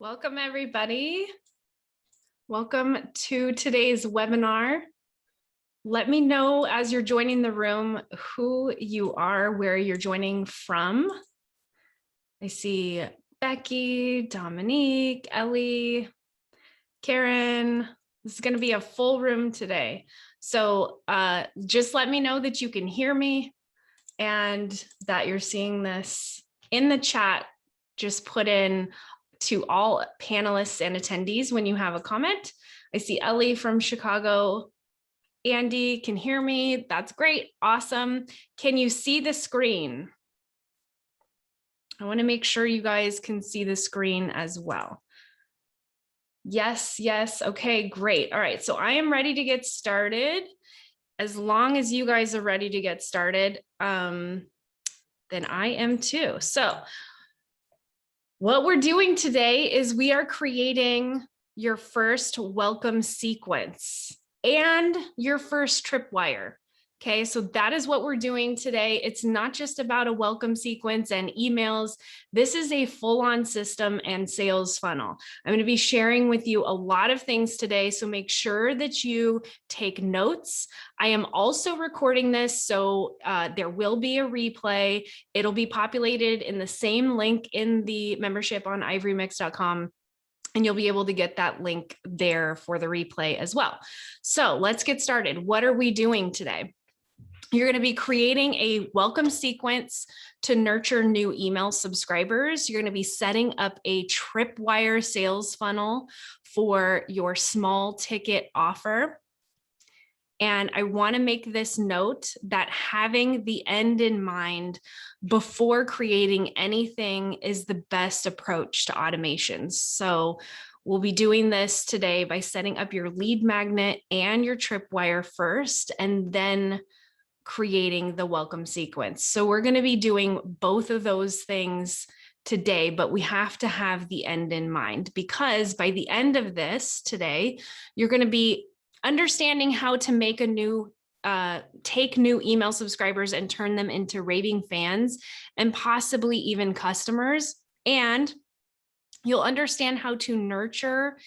Welcome, everybody. Welcome to today's webinar. Let me know as you're joining the room who you are, where you're joining from. I see Becky, Dominique, Ellie, Karen. This is going to be a full room today. So just let me know that you can hear me and that you're seeing this in the chat. Just put in to all panelists and attendees when you have a comment. I see Ellie from Chicago. Andy can hear me. That's great. Awesome. Can you see the screen? I want to make sure you guys can see the screen as well. Yes, yes. Okay, great. All right. So I am ready to get started. As long as you guys are ready to get started, then I am too. So what we're doing today is we are creating your first welcome sequence and your first tripwire. Okay, so that is what we're doing today. It's not just about a welcome sequence and emails. This is a full-on system and sales funnel. I'm going to be sharing with you a lot of things today, so make sure that you take notes. I am also recording this, so there will be a replay. It'll be populated in the same link in the membership on ivorymix.com. And you'll be able to get that link there for the replay as well. So let's get started. What are we doing today? You're going to be creating a welcome sequence to nurture new email subscribers. You're going to be setting up a tripwire sales funnel for your small ticket offer. And I want to make this note that having the end in mind before creating anything is the best approach to automations. So we'll be doing this today by setting up your lead magnet and your tripwire first, and then creating the welcome sequence. So we're going to be doing both of those things today, but we have to have the end in mind, because by the end of this today, you're going to be understanding how to make a new take new email subscribers and turn them into raving fans and possibly even customers. And you'll understand how to nurture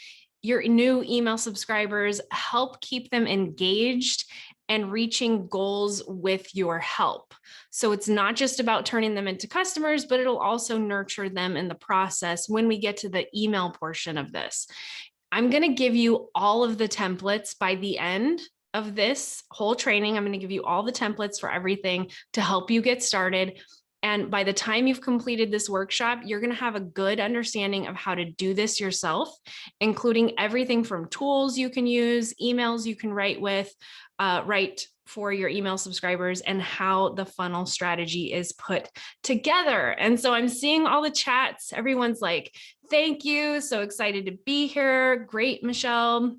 your new email subscribers, help keep them engaged and reaching goals with your help. So it's not just about turning them into customers, but it'll also nurture them in the process when we get to the email portion of this. I'm going to give you all of the templates by the end of this whole training. I'm going to give you all the templates for everything to help you get started. And by the time you've completed this workshop, you're going to have a good understanding of how to do this yourself, including everything from tools you can use, emails you can write for your email subscribers, and how the funnel strategy is put together. And so I'm seeing all the chats. Everyone's like, thank you. So excited to be here. Great, Michelle.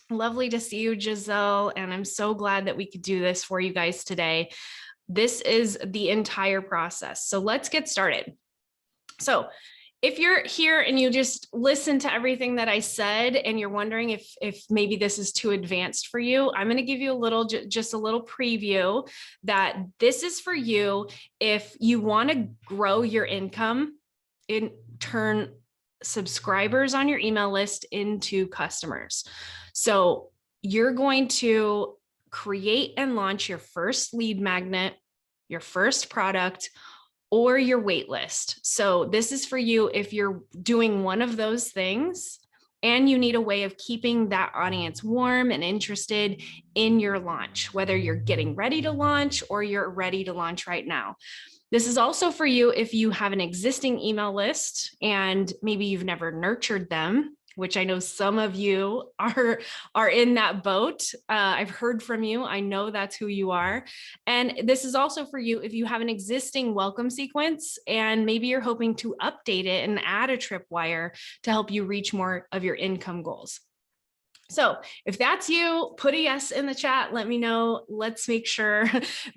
Lovely to see you, Giselle. And I'm so glad that we could do this for you guys today. This is the entire process. So let's get started. So if you're here and you just listen to everything that I said and you're wondering if maybe this is too advanced for you, I'm going to give you just a little preview that this is for you if you want to grow your income and turn subscribers on your email list into customers. So you're going to create and launch your first lead magnet, your first product, or your wait list. So this is for you if you're doing one of those things and you need a way of keeping that audience warm and interested in your launch, whether you're getting ready to launch or you're ready to launch right now. This is also for you if you have an existing email list and maybe you've never nurtured them, which I know some of you are in that boat. I've heard from you. I know that's who you are. And this is also for you if you have an existing welcome sequence and maybe you're hoping to update it and add a tripwire to help you reach more of your income goals. So if that's you, put a yes in the chat. Let me know. Let's make sure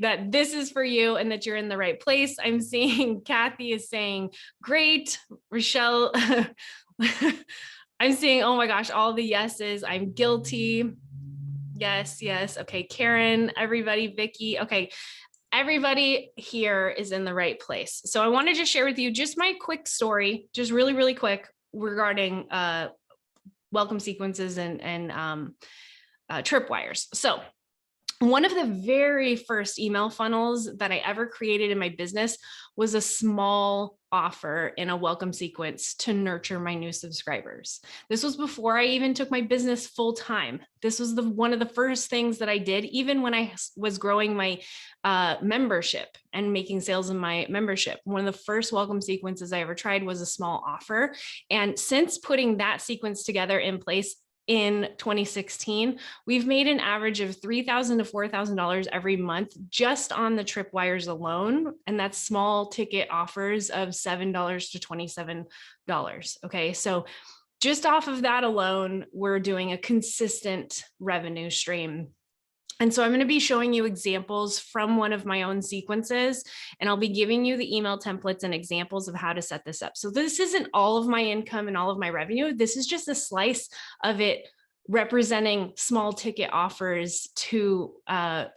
that this is for you and that you're in the right place. I'm seeing Kathy is saying, great. Rochelle, I'm seeing, oh my gosh, all the yeses. I'm guilty. Yes, yes. Okay, Karen, everybody, Vicky. Okay, everybody here is in the right place. So I want to just share with you just my quick story, just really, really quick regarding welcome sequences and tripwires. So one of the very first email funnels that I ever created in my business was a small offer in a welcome sequence to nurture my new subscribers. This was before I even took my business full time. This was one of the first things that I did, even when I was growing my membership and making sales in my membership. One of the first welcome sequences I ever tried was a small offer. And since putting that sequence together in place, in 2016, we've made an average of $3,000 to $4,000 every month just on the tripwires alone. And that's small ticket offers of $7 to $27. Okay. So just off of that alone, we're doing a consistent revenue stream. And so I'm going to be showing you examples from one of my own sequences, and I'll be giving you the email templates and examples of how to set this up. So this isn't all of my income and all of my revenue. This is just a slice of it representing small ticket offers to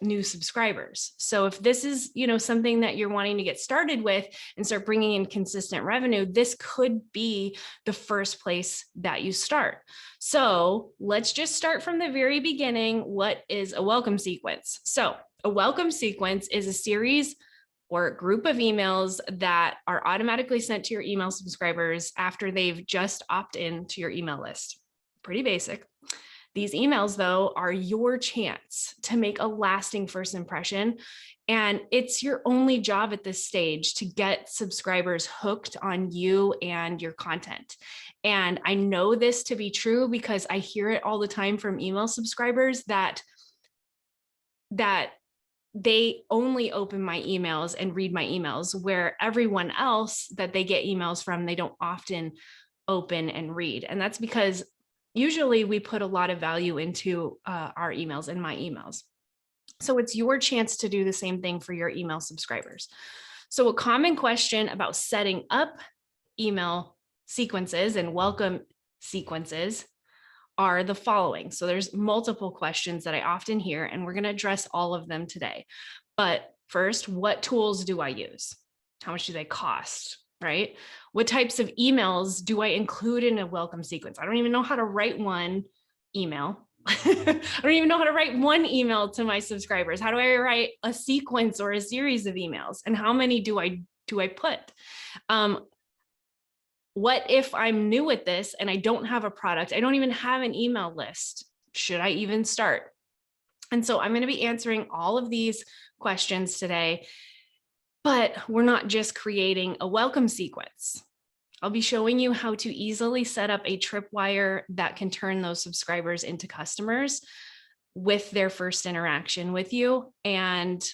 new subscribers. So if this is, something that you're wanting to get started with and start bringing in consistent revenue, this could be the first place that you start. So let's just start from the very beginning. What is a welcome sequence? So a welcome sequence is a series or a group of emails that are automatically sent to your email subscribers after they've just opted in to your email list. Pretty basic. These emails, though, are your chance to make a lasting first impression. And it's your only job at this stage to get subscribers hooked on you and your content. And I know this to be true because I hear it all the time from email subscribers that they only open my emails and read my emails, where everyone else that they get emails from, they don't often open and read. And that's because usually we put a lot of value into our emails and my emails. So it's your chance to do the same thing for your email subscribers. So a common question about setting up email sequences and welcome sequences are the following. So there's multiple questions that I often hear, and we're going to address all of them today. But first, what tools do I use? How much do they cost? Right? What types of emails do I include in a welcome sequence? I don't even know how to write one email. I don't even know how to write one email to my subscribers. How do I write a sequence or a series of emails? And how many do I put? What if I'm new at this and I don't have a product? I don't even have an email list. Should I even start? And so I'm going to be answering all of these questions today. But we're not just creating a welcome sequence. I'll be showing you how to easily set up a tripwire that can turn those subscribers into customers with their first interaction with you. And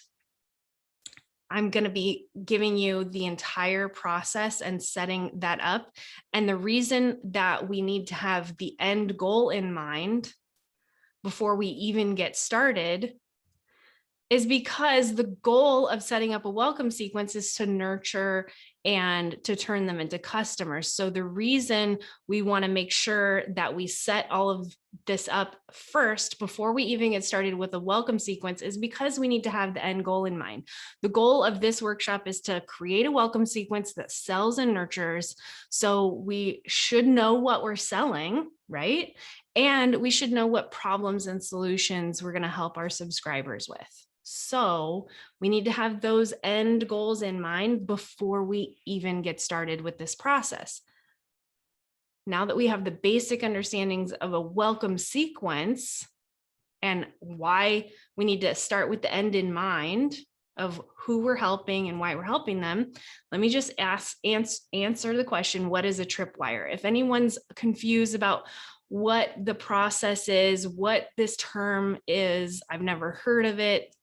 I'm going to be giving you the entire process and setting that up. And the reason that we need to have the end goal in mind before we even get started is because the goal of setting up a welcome sequence is to nurture and to turn them into customers. So the reason we want to make sure that we set all of this up first before we even get started with a welcome sequence is because we need to have the end goal in mind. The goal of this workshop is to create a welcome sequence that sells and nurtures. So we should know what we're selling, right? And we should know what problems and solutions we're going to help our subscribers with. So we need to have those end goals in mind before we even get started with this process. Now that we have the basic understandings of a welcome sequence and why we need to start with the end in mind of who we're helping and why we're helping them, let me just answer the question, what is a tripwire? If anyone's confused about what the process is, what this term is, I've never heard of it.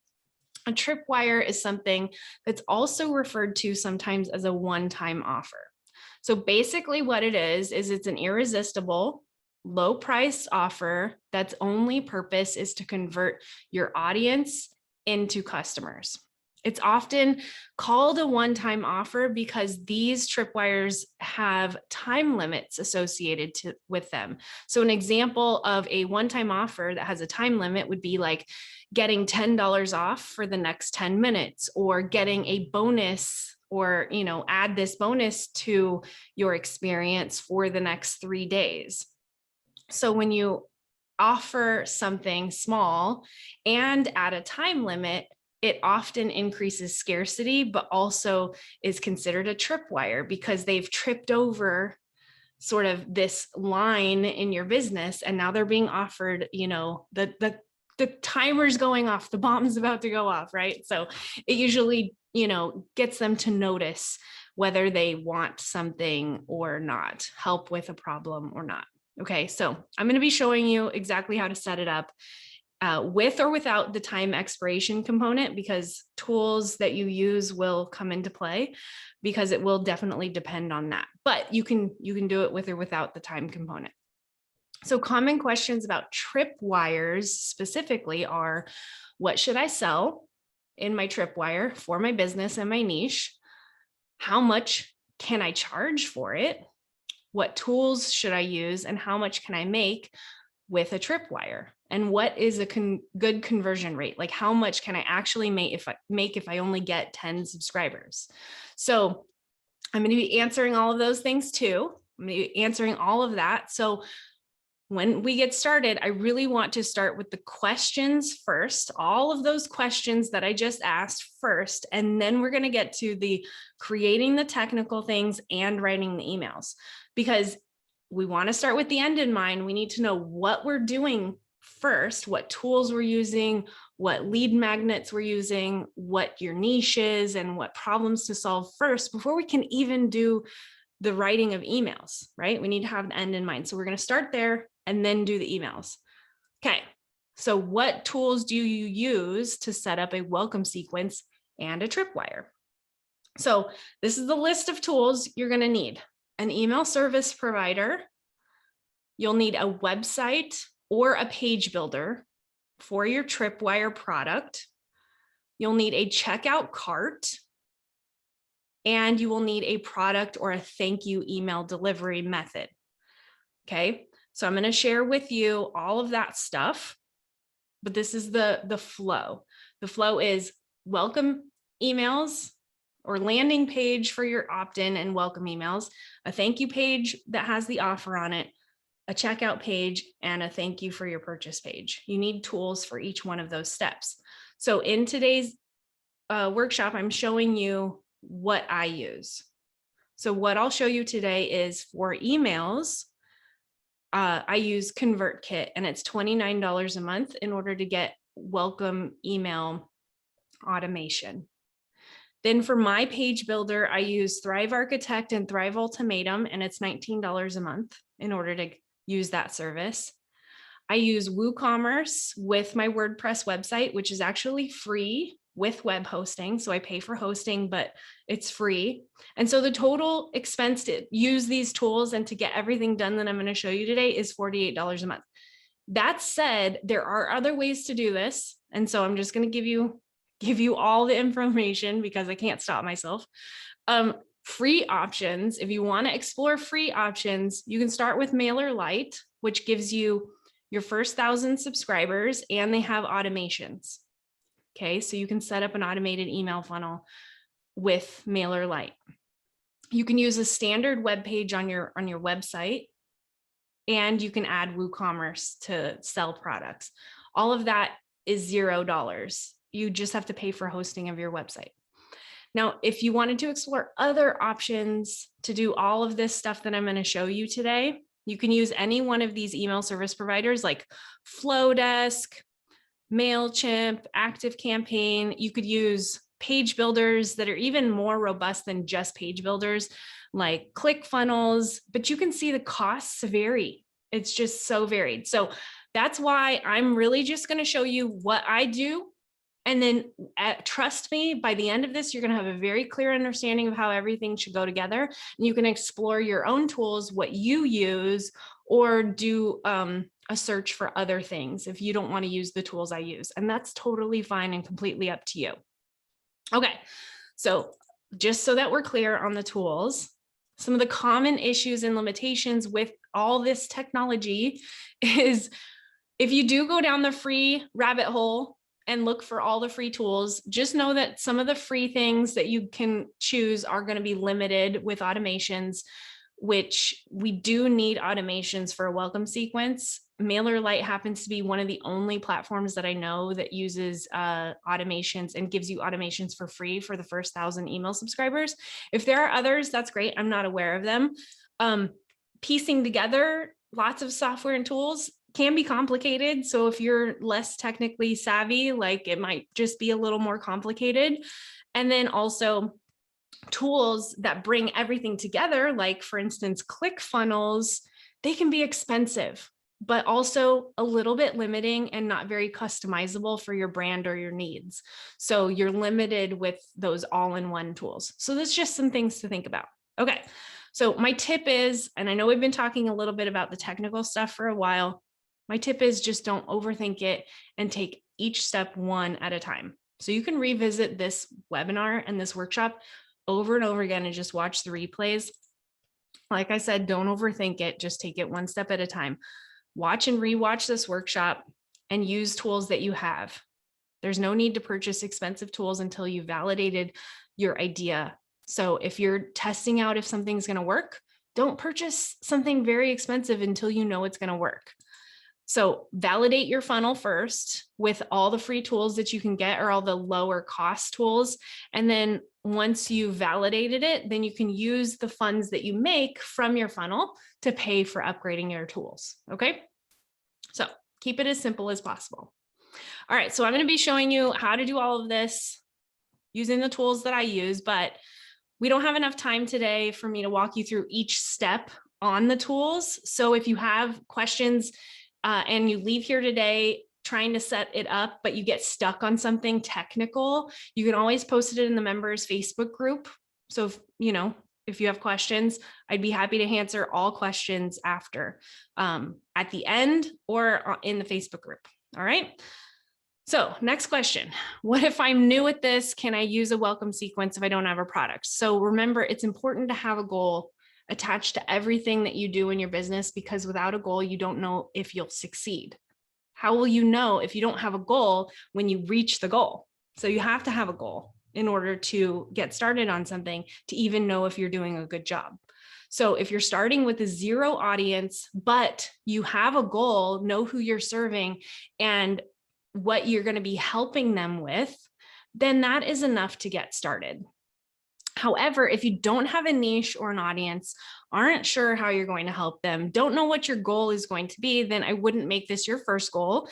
A tripwire is something that's also referred to sometimes as a one-time offer. So basically what it is it's an irresistible, low-price offer that's only purpose is to convert your audience into customers. It's often called a one-time offer because these tripwires have time limits associated with them. So an example of a one-time offer that has a time limit would be like getting $10 off for the next 10 minutes or getting a bonus or, add this bonus to your experience for the next 3 days. So when you offer something small and at a time limit, it often increases scarcity, but also is considered a tripwire because they've tripped over sort of this line in your business. And now they're being offered, the timer's going off, the bomb's about to go off, right? So it usually, gets them to notice whether they want something or not, help with a problem or not. Okay, so I'm going to be showing you exactly how to set it up with or without the time expiration component, because tools that you use will come into play, because it will definitely depend on that. But you can do it with or without the time component. So common questions about tripwires specifically are, what should I sell in my tripwire for my business and my niche? How much can I charge for it? What tools should I use, and how much can I make with a tripwire? And what is a good conversion rate? Like, how much can I actually make if I only get 10 subscribers? So I'm going to be answering all of those things too. I'm going to be answering all of that. So when we get started, I really want to start with the questions first, all of those questions that I just asked first, and then we're going to get to the creating the technical things and writing the emails, because we want to start with the end in mind. We need to know what we're doing first, what tools we're using, what lead magnets we're using, what your niche is, and what problems to solve first before we can even do the writing of emails, right? We need to have the end in mind. So we're going to start there and then do the emails. Okay, so what tools do you use to set up a welcome sequence and a tripwire? So this is the list of tools you're going to need. An email service provider. You'll need a website or a page builder for your tripwire product. You'll need a checkout cart, and you will need a product or a thank you email delivery method. Okay, so I'm going to share with you all of that stuff, but this is the flow. The flow is welcome emails or landing page for your opt-in and welcome emails, a thank you page that has the offer on it, a checkout page, and a thank you for your purchase page. You need tools for each one of those steps. So in today's workshop, I'm showing you what I use. So what I'll show you today is for emails, I use ConvertKit, and it's $29 a month in order to get welcome email automation. Then for my page builder, I use Thrive Architect and Thrive Ultimatum, and it's $19 a month in order to use that service. I use WooCommerce with my WordPress website, which is actually free with web hosting. So I pay for hosting, but it's free. And so the total expense to use these tools and to get everything done that I'm going to show you today is $48 a month. That said, there are other ways to do this. And so I'm just going to give you all the information because I can't stop myself. Free options. If you want to explore free options, you can start with MailerLite, which gives you your first 1,000 subscribers, and they have automations. Okay, so you can set up an automated email funnel with MailerLite. You can use a standard web page on your website, and you can add WooCommerce to sell products. All of that is $0. You just have to pay for hosting of your website. Now, if you wanted to explore other options to do all of this stuff that I'm going to show you today, you can use any one of these email service providers like Flowdesk, MailChimp, ActiveCampaign. You could use page builders that are even more robust than just page builders like ClickFunnels, but you can see the costs vary. It's just so varied. So that's why I'm really just going to show you what I do. And then trust me, by the end of this, you're going to have a very clear understanding of how everything should go together. And you can explore your own tools, what you use, or do a search for other things if you don't want to use the tools I use. And that's totally fine and completely up to you. Okay, so just so that we're clear on the tools, some of the common issues and limitations with all this technology is if you do go down the free rabbit hole and look for all the free tools. Just know that some of the free things that you can choose are going to be limited with automations, which we do need automations for a welcome sequence. MailerLite happens to be one of the only platforms that I know that uses automations and gives you automations for free for the first 1,000 email subscribers. If there are others, that's great. I'm not aware of them. Piecing together lots of software and tools can be complicated. So if you're less technically savvy, like it might just be a little more complicated. And then also tools that bring everything together, like for instance, ClickFunnels, they can be expensive, but also a little bit limiting and not very customizable for your brand or your needs. So you're limited with those all-in-one tools. So that's just some things to think about. Okay, so my tip is, and I know we've been talking a little bit about the technical stuff for a while, my tip is just don't overthink it and take each step one at a time. So you can revisit this webinar and this workshop over and over again and just watch the replays. Like I said, don't overthink it, just take it one step at a time. Watch and rewatch this workshop and use tools that you have. There's no need to purchase expensive tools until you validated your idea. So if you're testing out if something's going to work, don't purchase something very expensive until you know it's going to work. So validate your funnel first with all the free tools that you can get or all the lower cost tools. And then once you validated it, then you can use the funds that you make from your funnel to pay for upgrading your tools. Okay. So keep it as simple as possible. All right. So I'm going to be showing you how to do all of this using the tools that I use, but we don't have enough time today for me to walk you through each step on the tools. So if you have questions, and you leave here today trying to set it up, but you get stuck on something technical, you can always post it in the members Facebook group. So if you have questions, I'd be happy to answer all questions after at the end or in the Facebook group. All right. So next question, what if I'm new at this? Can I use a welcome sequence if I don't have a product? So remember, it's important to have a goal attached to everything that you do in your business, because without a goal, you don't know if you'll succeed. How will you know if you don't have a goal when you reach the goal? So you have to have a goal in order to get started on something to even know if you're doing a good job. So if you're starting with a zero audience, but you have a goal, know who you're serving and what you're going to be helping them with, then that is enough to get started. However, if you don't have a niche or an audience, aren't sure how you're going to help them, don't know what your goal is going to be, then I wouldn't make this your first goal.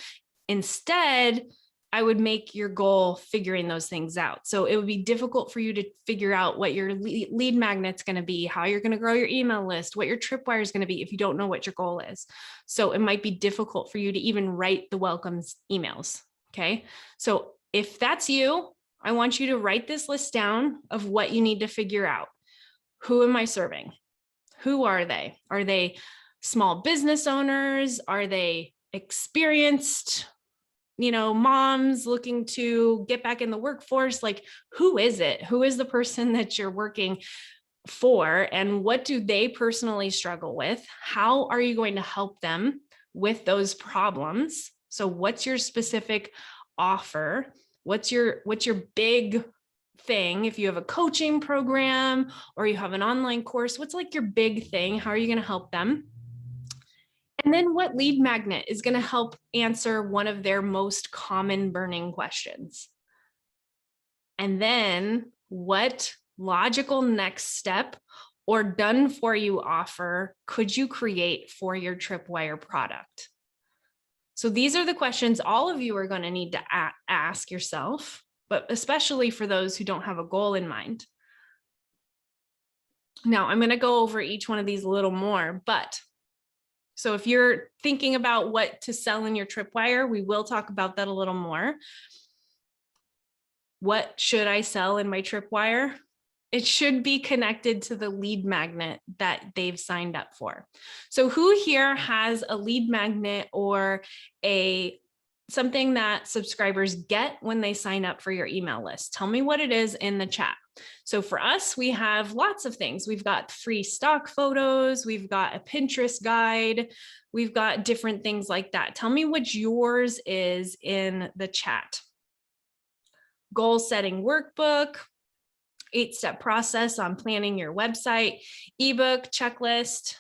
Instead, I would make your goal figuring those things out. So it would be difficult for you to figure out what your lead magnet's going to be, how you're going to grow your email list, what your tripwire is going to be if you don't know what your goal is. So it might be difficult for you to even write the welcomes emails. Okay. So if that's you, I want you to write this list down of what you need to figure out. Who am I serving? Who are they? Are they small business owners? Are they experienced, moms looking to get back in the workforce? Like, who is it? Who is the person that you're working for? And what do they personally struggle with? How are you going to help them with those problems? So what's your specific offer? What's your big thing? If you have a coaching program or you have an online course, what's like your big thing? How are you going to help them? And then what lead magnet is going to help answer one of their most common burning questions? And then what logical next step or done for you offer could you create for your tripwire product? So these are the questions all of you are going to need to ask yourself, but especially for those who don't have a goal in mind. Now I'm going to go over each one of these a little more, but so if you're thinking about what to sell in your tripwire, we will talk about that a little more. What should I sell in my tripwire? It should be connected to the lead magnet that they've signed up for. So who here has a lead magnet or something that subscribers get when they sign up for your email list? Tell me what it is in the chat. So for us, we have lots of things. We've got free stock photos. We've got a Pinterest guide. We've got different things like that. Tell me what yours is in the chat. goal setting workbook, 8-step process on planning your website, ebook, checklist,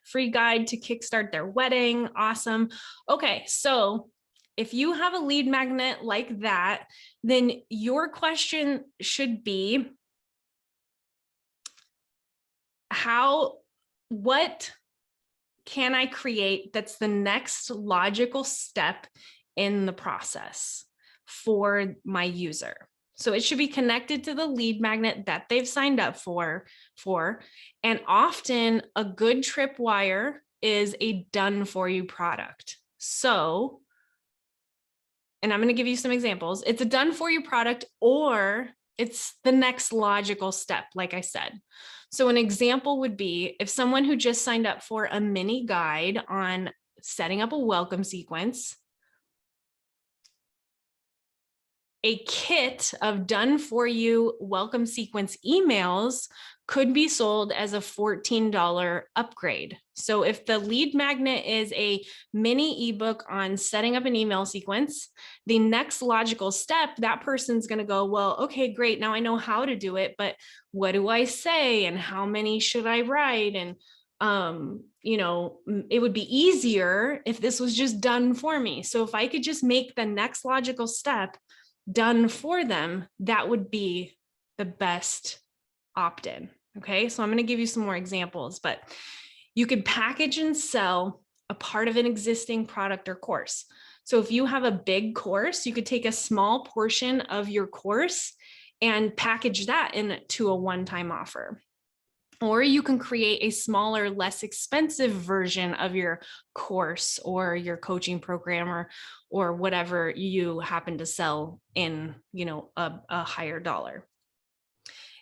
free guide to kickstart their wedding. Awesome. Okay, so if you have a lead magnet like that, then your question should be, what can I create that's the next logical step in the process for my user? So it should be connected to the lead magnet that they've signed up for. And often a good tripwire is a done for you product. So, and I'm going to give you some examples. It's a done for you product, or it's the next logical step, like I said. So an example would be if someone who just signed up for a mini guide on setting up a welcome sequence, a kit of done for you welcome sequence emails could be sold as a $14 upgrade. So if the lead magnet is a mini ebook on setting up an email sequence, the next logical step, that person's going to go, well, okay, great. Now I know how to do it, but what do I say? And how many should I write? And you know, it would be easier if this was just done for me. So if I could just make the next logical step done for them, that would be the best opt-in. Okay, so I'm going to give you some more examples, but you could package and sell a part of an existing product or course. So if you have a big course, you could take a small portion of your course and package that into a one-time offer. Or you can create a smaller, less expensive version of your course or your coaching program or whatever you happen to sell in, you know, a higher dollar.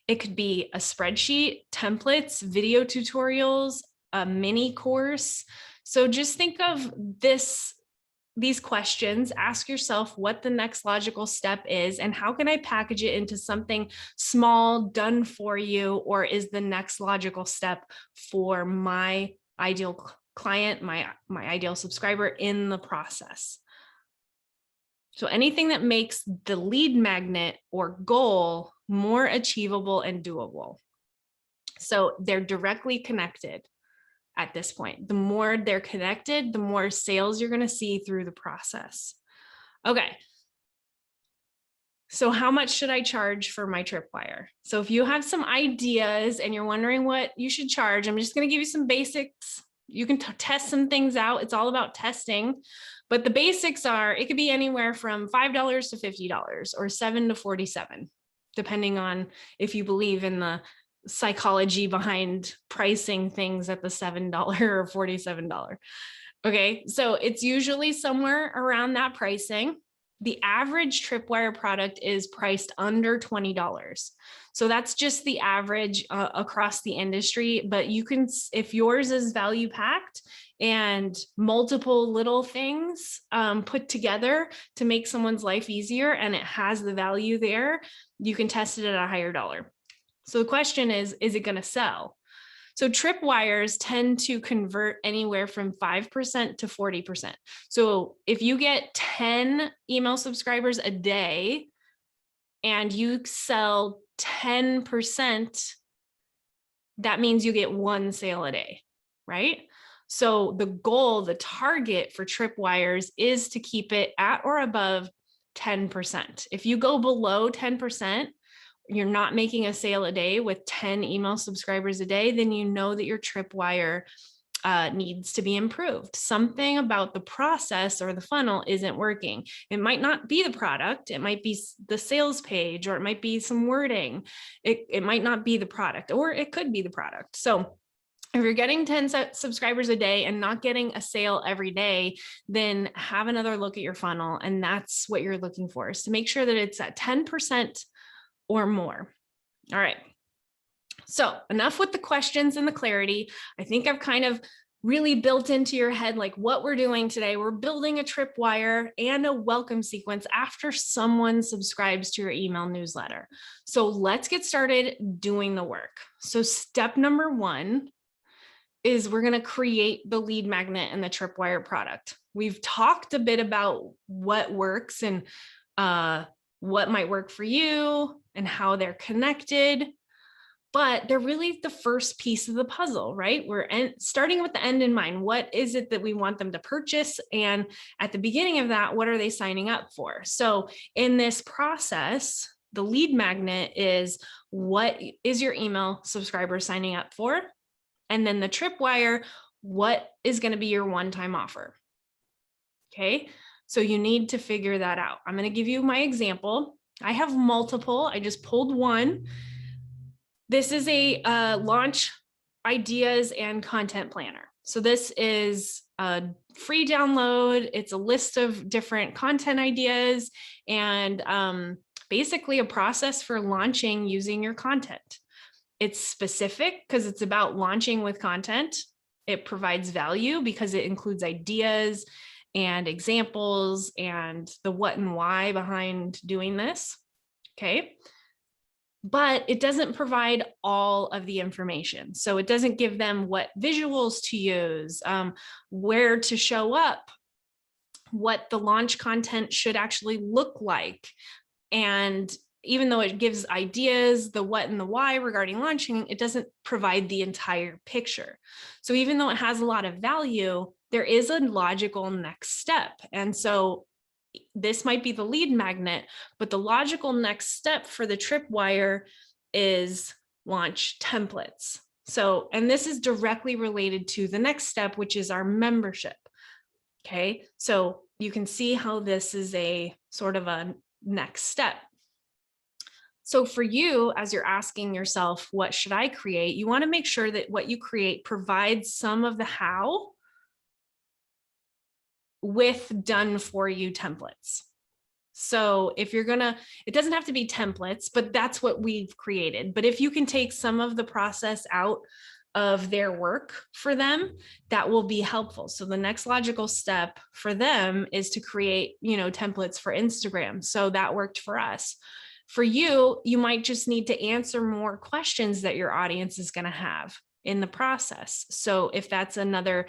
It could be a spreadsheet, templates, video tutorials, a mini course. So just think of these questions, ask yourself what the next logical step is and how can I package it into something small, done for you, or is the next logical step for my ideal client, my ideal subscriber in the process. So anything that makes the lead magnet or goal more achievable and doable. So they're directly connected. At this point, the more they're connected, the more sales you're going to see through the process. Okay. So how much should I charge for my tripwire? So if you have some ideas and you're wondering what you should charge, I'm just going to give you some basics. You can test some things out. It's all about testing, but the basics are, it could be anywhere from $5 to $50 or $7 to $47, depending on if you believe in the psychology behind pricing things at the $7 or $47. Okay, so it's usually somewhere around that pricing. The average tripwire product is priced under $20. So that's just the average across the industry, but you can, if yours is value packed and multiple little things put together to make someone's life easier and it has the value there, you can test it at a higher dollar. So the question is it going to sell? So tripwires tend to convert anywhere from 5% to 40%. So if you get 10 email subscribers a day and you sell 10%, that means you get one sale a day, right? So the goal, the target for tripwires is to keep it at or above 10%. If you go below 10%, you're not making a sale a day with 10 email subscribers a day, then you know that your tripwire needs to be improved. Something about the process or the funnel isn't working. It might not be the product. It might be the sales page, or it might be some wording. It might not be the product, or it could be the product. So if you're getting 10 subscribers a day and not getting a sale every day, then have another look at your funnel. And that's what you're looking for, is to make sure that it's at 10% or more. All right. So enough with the questions and the clarity. I think I've kind of really built into your head like what we're doing today. We're building a tripwire and a welcome sequence after someone subscribes to your email newsletter. So let's get started doing the work. So step number 1 is we're going to create the lead magnet and the tripwire product. We've talked a bit about what works and what might work for you and how they're connected. But they're really the first piece of the puzzle, right? We're starting with the end in mind. What is it that we want them to purchase? And at the beginning of that, what are they signing up for? So in this process, the lead magnet is, what is your email subscriber signing up for? And then the tripwire, what is going to be your one-time offer? Okay, so you need to figure that out. I'm going to give you my example. I have multiple. I just pulled one. This is a launch ideas and content planner. So this is a free download. It's a list of different content ideas and basically a process for launching using your content. It's specific because it's about launching with content. It provides value because it includes ideas and examples and the what and why behind doing this. Okay. But it doesn't provide all of the information. So it doesn't give them what visuals to use, where to show up, what the launch content should actually look like. And even though it gives ideas, the what and the why regarding launching, it doesn't provide the entire picture. So even though it has a lot of value, there is a logical next step. And so this might be the lead magnet, but the logical next step for the tripwire is launch templates. So, and this is directly related to the next step, which is our membership. Okay, so you can see how this is a sort of a next step. So for you, as you're asking yourself, what should I create? You want to make sure that what you create provides some of the how with done for you templates. So if you're gonna, it doesn't have to be templates, but that's what we've created. But if you can take some of the process out of their work for them, that will be helpful. So the next logical step for them is to create, templates for Instagram. So that worked for us. For you, you might just need to answer more questions that your audience is going to have in the process. So if that's another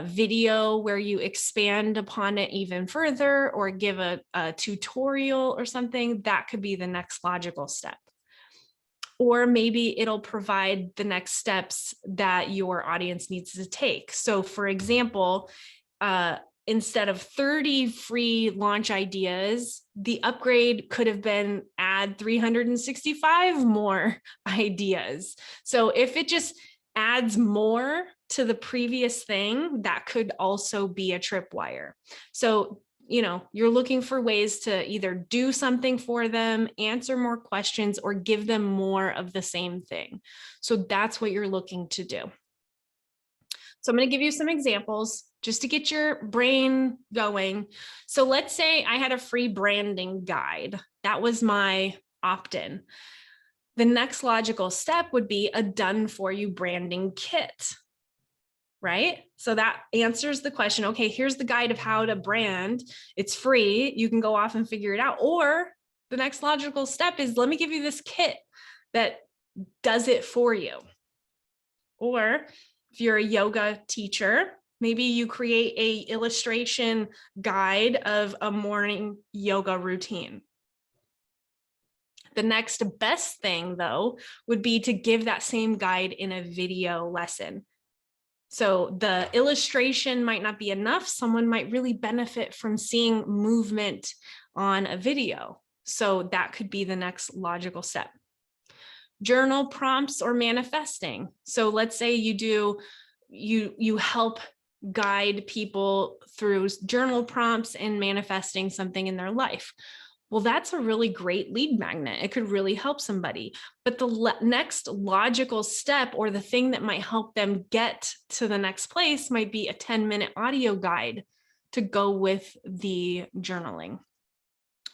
video where you expand upon it even further or give a tutorial or something, that could be the next logical step. Or maybe it'll provide the next steps that your audience needs to take. So for example, instead of 30 free launch ideas, the upgrade could have been add 365 more ideas. So if it just adds more to the previous thing, that could also be a tripwire. So, you're looking for ways to either do something for them, answer more questions, or give them more of the same thing. So that's what you're looking to do. So I'm going to give you some examples just to get your brain going. So let's say I had a free branding guide. That was my opt-in. The next logical step would be a done for you branding kit, right? So that answers the question, okay, here's the guide of how to brand. It's free. You can go off and figure it out. Or the next logical step is, let me give you this kit that does it for you. Or if you're a yoga teacher, maybe you create an illustration guide of a morning yoga routine. The next best thing, though, would be to give that same guide in a video lesson. So the illustration might not be enough. Someone might really benefit from seeing movement on a video. So that could be the next logical step. Journal prompts or manifesting. So let's say you help guide people through journal prompts and manifesting something in their life. Well, that's a really great lead magnet. It could really help somebody. But the next logical step, or the thing that might help them get to the next place, might be a 10-minute audio guide to go with the journaling.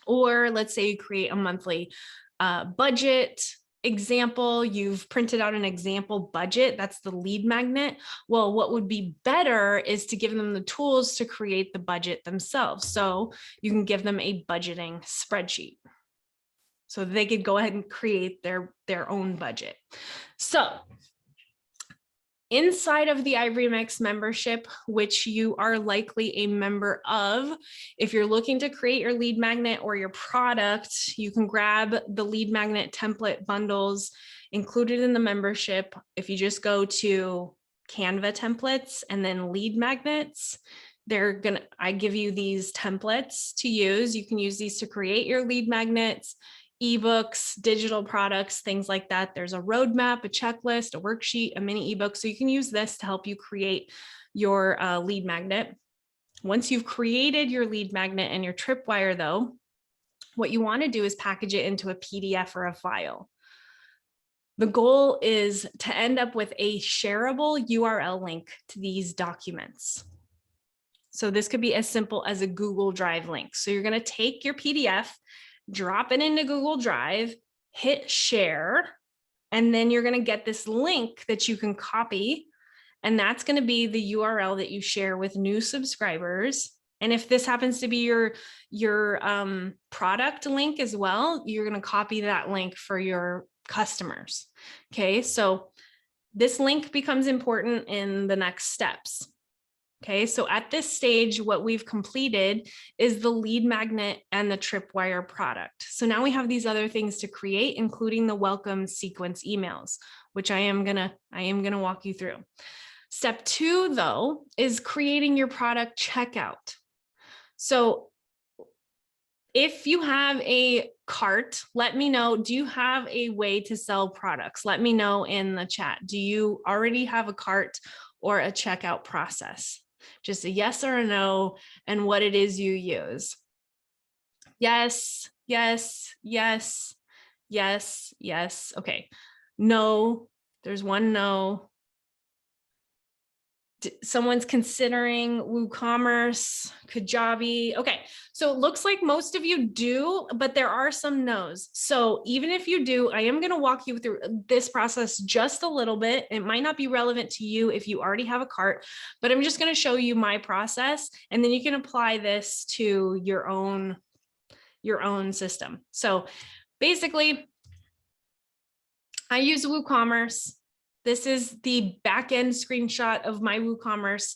Or let's say you create a monthly budget example. You've printed out an example budget. That's the lead magnet. Well, what would be better is to give them the tools to create the budget themselves. So you can give them a budgeting spreadsheet so they could go ahead and create their own budget. So Inside of the iRemix membership, which you are likely a member of, if you're looking to create your lead magnet or your product, you can grab the lead magnet template bundles included in the membership. If you just go to Canva templates and then lead magnets, I give you these templates to use. You can use these to create your lead magnets, ebooks, digital products, things like that. There's a roadmap, a checklist, a worksheet, a mini ebook. So you can use this to help you create your lead magnet. Once you've created your lead magnet and your tripwire though, what you want to do is package it into a PDF or a file. The goal is to end up with a shareable URL link to these documents. So this could be as simple as a Google Drive link. So you're going to take your PDF, drop it into Google Drive, hit share, and then you're going to get this link that you can copy. And that's going to be the URL that you share with new subscribers. And if this happens to be your product link as well, you're going to copy that link for your customers. Okay, so this link becomes important in the next steps. Okay, so at this stage, what we've completed is the lead magnet and the tripwire product. So now we have these other things to create, including the welcome sequence emails, which I am gonna walk you through. Step 2, though, is creating your product checkout. So if you have a cart, let me know, do you have a way to sell products? Let me know in the chat. Do you already have a cart or a checkout process? Just a yes or a no, and what it is you use. Yes, yes, yes, yes, yes. Okay. No, there's one no. Someone's considering WooCommerce, Kajabi. Okay, so it looks like most of you do, but there are some no's. So even if you do, I am going to walk you through this process just a little bit. It might not be relevant to you if you already have a cart, but I'm just going to show you my process, and then you can apply this to your own system. So basically, I use WooCommerce. This is the back-end screenshot of my WooCommerce,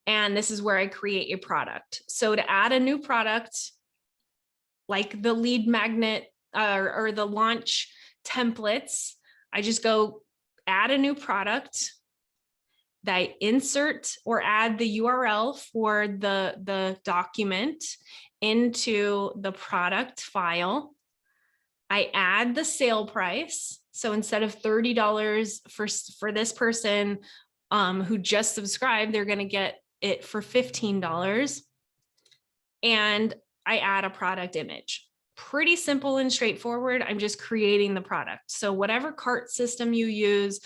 and this is where I create a product. So to add a new product, like the lead magnet or the launch templates, I just go add a new product. I insert or add the URL for the document into the product file. I add the sale price. So instead of $30 for this person who just subscribed, they're going to get it for $15. And I add a product image. Pretty simple and straightforward. I'm just creating the product. So whatever cart system you use,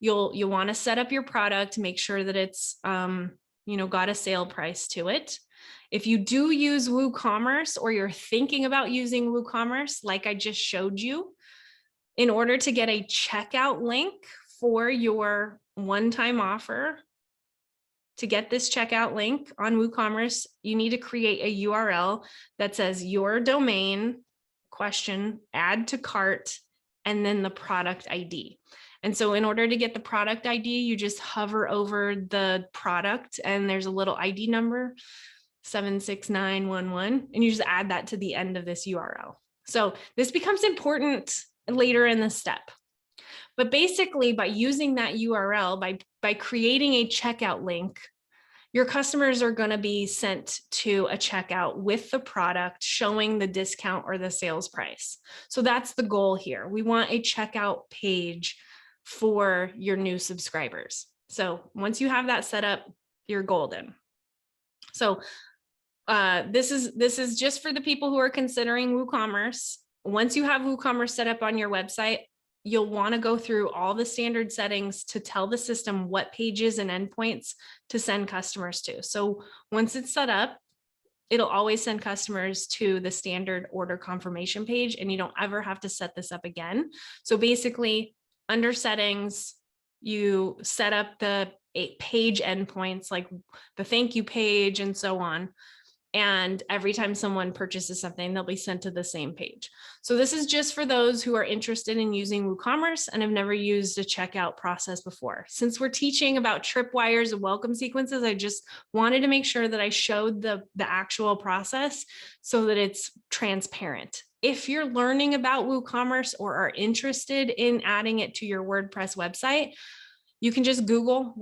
you'll want to set up your product, make sure that it's got a sale price to it. If you do use WooCommerce, or you're thinking about using WooCommerce, like I just showed you, in order to get a checkout link for your one-time offer, to get this checkout link on WooCommerce, you need to create a URL that says your domain, add to cart, and then the product ID. And so in order to get the product ID, you just hover over the product and there's a little ID number, 76911, and you just add that to the end of this URL. So this becomes important later in the step. But basically, by using that URL, by creating a checkout link, your customers are going to be sent to a checkout with the product showing the discount or the sales price. So that's the goal here. We want a checkout page for your new subscribers. So once you have that set up, you're golden. So this is just for the people who are considering WooCommerce. Once you have WooCommerce set up on your website, you'll want to go through all the standard settings to tell the system what pages and endpoints to send customers to. So once it's set up, it'll always send customers to the standard order confirmation page, and you don't ever have to set this up again. So basically, under settings, you set up the page endpoints like the thank you page and so on. And every time someone purchases something, they'll be sent to the same page. So this is just for those who are interested in using WooCommerce and have never used a checkout process before. Since we're teaching about tripwires and welcome sequences, I just wanted to make sure that I showed the actual process so that it's transparent. If you're learning about WooCommerce or are interested in adding it to your WordPress website, you can just Google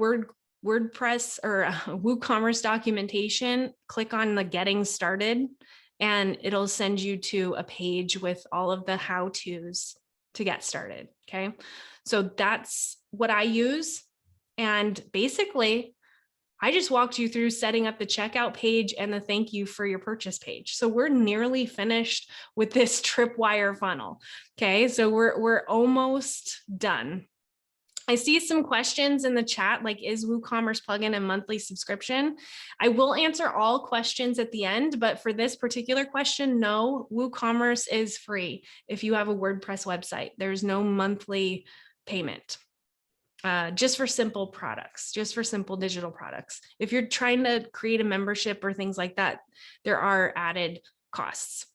WordPress or WooCommerce documentation, click on the getting started, and it'll send you to a page with all of the how-tos to get started, okay? So that's what I use. And basically, I just walked you through setting up the checkout page and the thank you for your purchase page. So we're nearly finished with this tripwire funnel, okay? So we're almost done. I see some questions in the chat, like, is WooCommerce plugin a monthly subscription? I will answer all questions at the end, but for this particular question, no, WooCommerce is free if you have a WordPress website. There's no monthly payment, just for simple products, just for simple digital products. If you're trying to create a membership or things like that, there are added costs.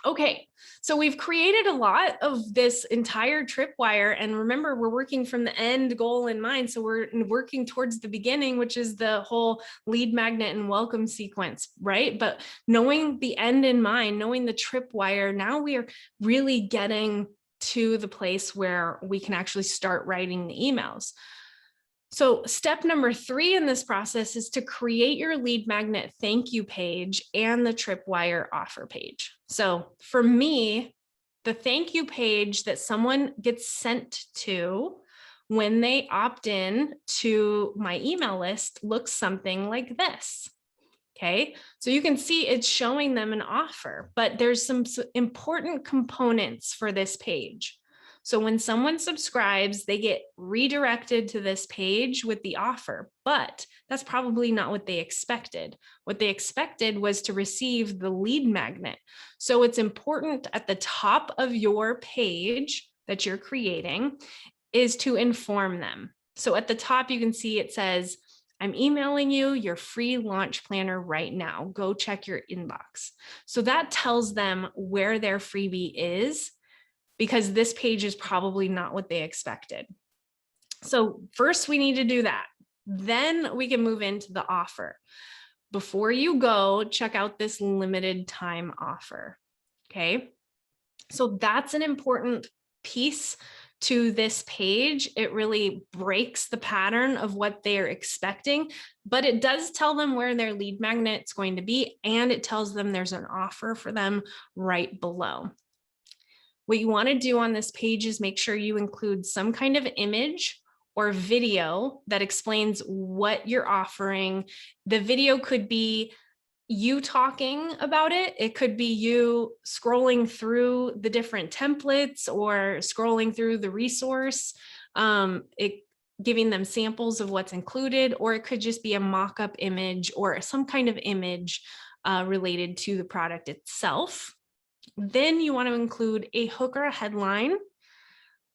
Okay, so we've created a lot of this entire tripwire, and remember, we're working from the end goal in mind. So we're working towards the beginning, which is the whole lead magnet and welcome sequence, right? But knowing the end in mind, knowing the tripwire, now we are really getting to the place where we can actually start writing the emails. So step number 3 in this process is to create your lead magnet thank you page and the tripwire offer page. So for me, the thank you page that someone gets sent to when they opt in to my email list looks something like this. Okay, so you can see it's showing them an offer, but there's some important components for this page. So when someone subscribes, they get redirected to this page with the offer, but that's probably not what they expected. What they expected was to receive the lead magnet. So it's important at the top of your page that you're creating is to inform them. So at the top, you can see it says, I'm emailing you your free launch planner right now. Go check your inbox. So that tells them where their freebie is, because this page is probably not what they expected. So first we need to do that. Then we can move into the offer. Before you go, check out this limited time offer, okay? So that's an important piece to this page. It really breaks the pattern of what they're expecting, but it does tell them where their lead magnet's going to be, and it tells them there's an offer for them right below. What you want to do on this page is make sure you include some kind of image or video that explains what you're offering. The video could be you talking about it. It could be you scrolling through the different templates or scrolling through the resource, giving them samples of what's included, or it could just be a mock-up image or some kind of image related to the product itself. Then you want to include a hook or a headline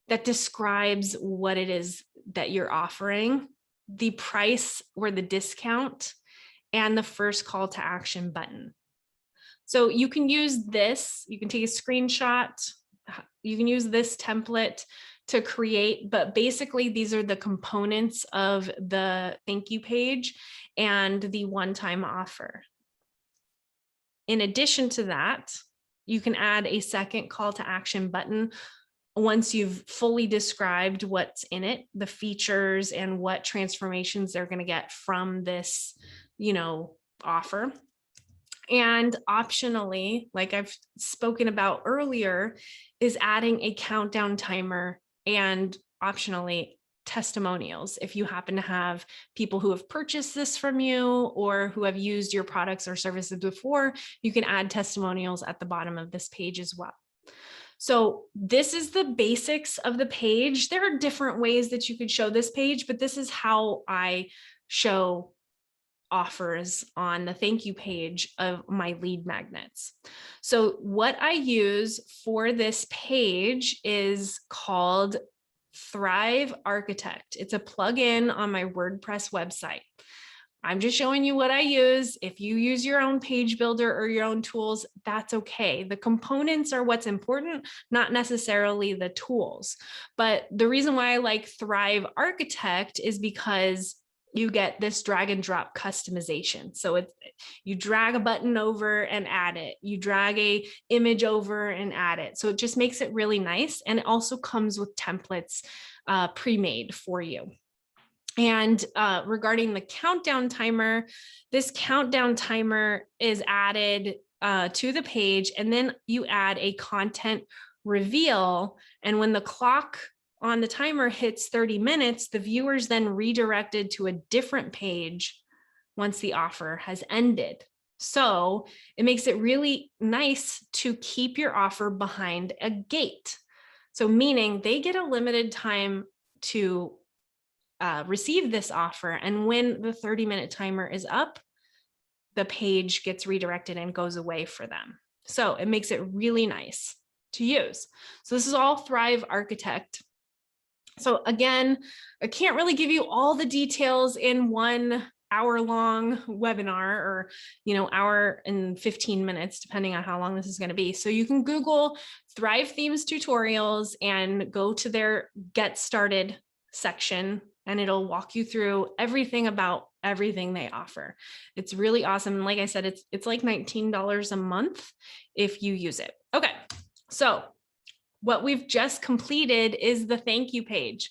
that describes what it is that you're offering, the price or the discount, and the first call to action button. So you can use this, you can take a screenshot, you can use this template to create, but basically these are the components of the thank you page and the one-time offer. In addition to that, you can add a second call to action button once you've fully described what's in it, the features and what transformations they're going to get from this, offer. And optionally, like I've spoken about earlier, is adding a countdown timer and optionally testimonials. If you happen to have people who have purchased this from you or who have used your products or services before, you can add testimonials at the bottom of this page as well. So this is the basics of the page. There are different ways that you could show this page, but this is how I show offers on the thank you page of my lead magnets. So what I use for this page is called Thrive Architect. It's a plugin on my WordPress website. I'm just showing you what I use. If you use your own page builder or your own tools, that's okay. The components are what's important, not necessarily the tools. But the reason why I like Thrive Architect is because you get this drag and drop customization. So it's, you drag a button over and add it. You drag a image over and add it. So it just makes it really nice. And it also comes with templates pre-made for you. And regarding the countdown timer, this countdown timer is added to the page, and then you add a content reveal. And when the clock on the timer hits 30 minutes, the viewer's then redirected to a different page once the offer has ended. So it makes it really nice to keep your offer behind a gate. So meaning they get a limited time to receive this offer. And when the 30-minute timer is up, the page gets redirected and goes away for them. So it makes it really nice to use. So this is all Thrive Architect. So again, I can't really give you all the details in 1 hour-long webinar, or hour and 15 minutes, depending on how long this is going to be. So you can Google Thrive Themes tutorials and go to their Get Started section, and it'll walk you through everything about everything they offer. It's really awesome. And like I said, it's like $19 a month if you use it. Okay, so what we've just completed is the thank you page.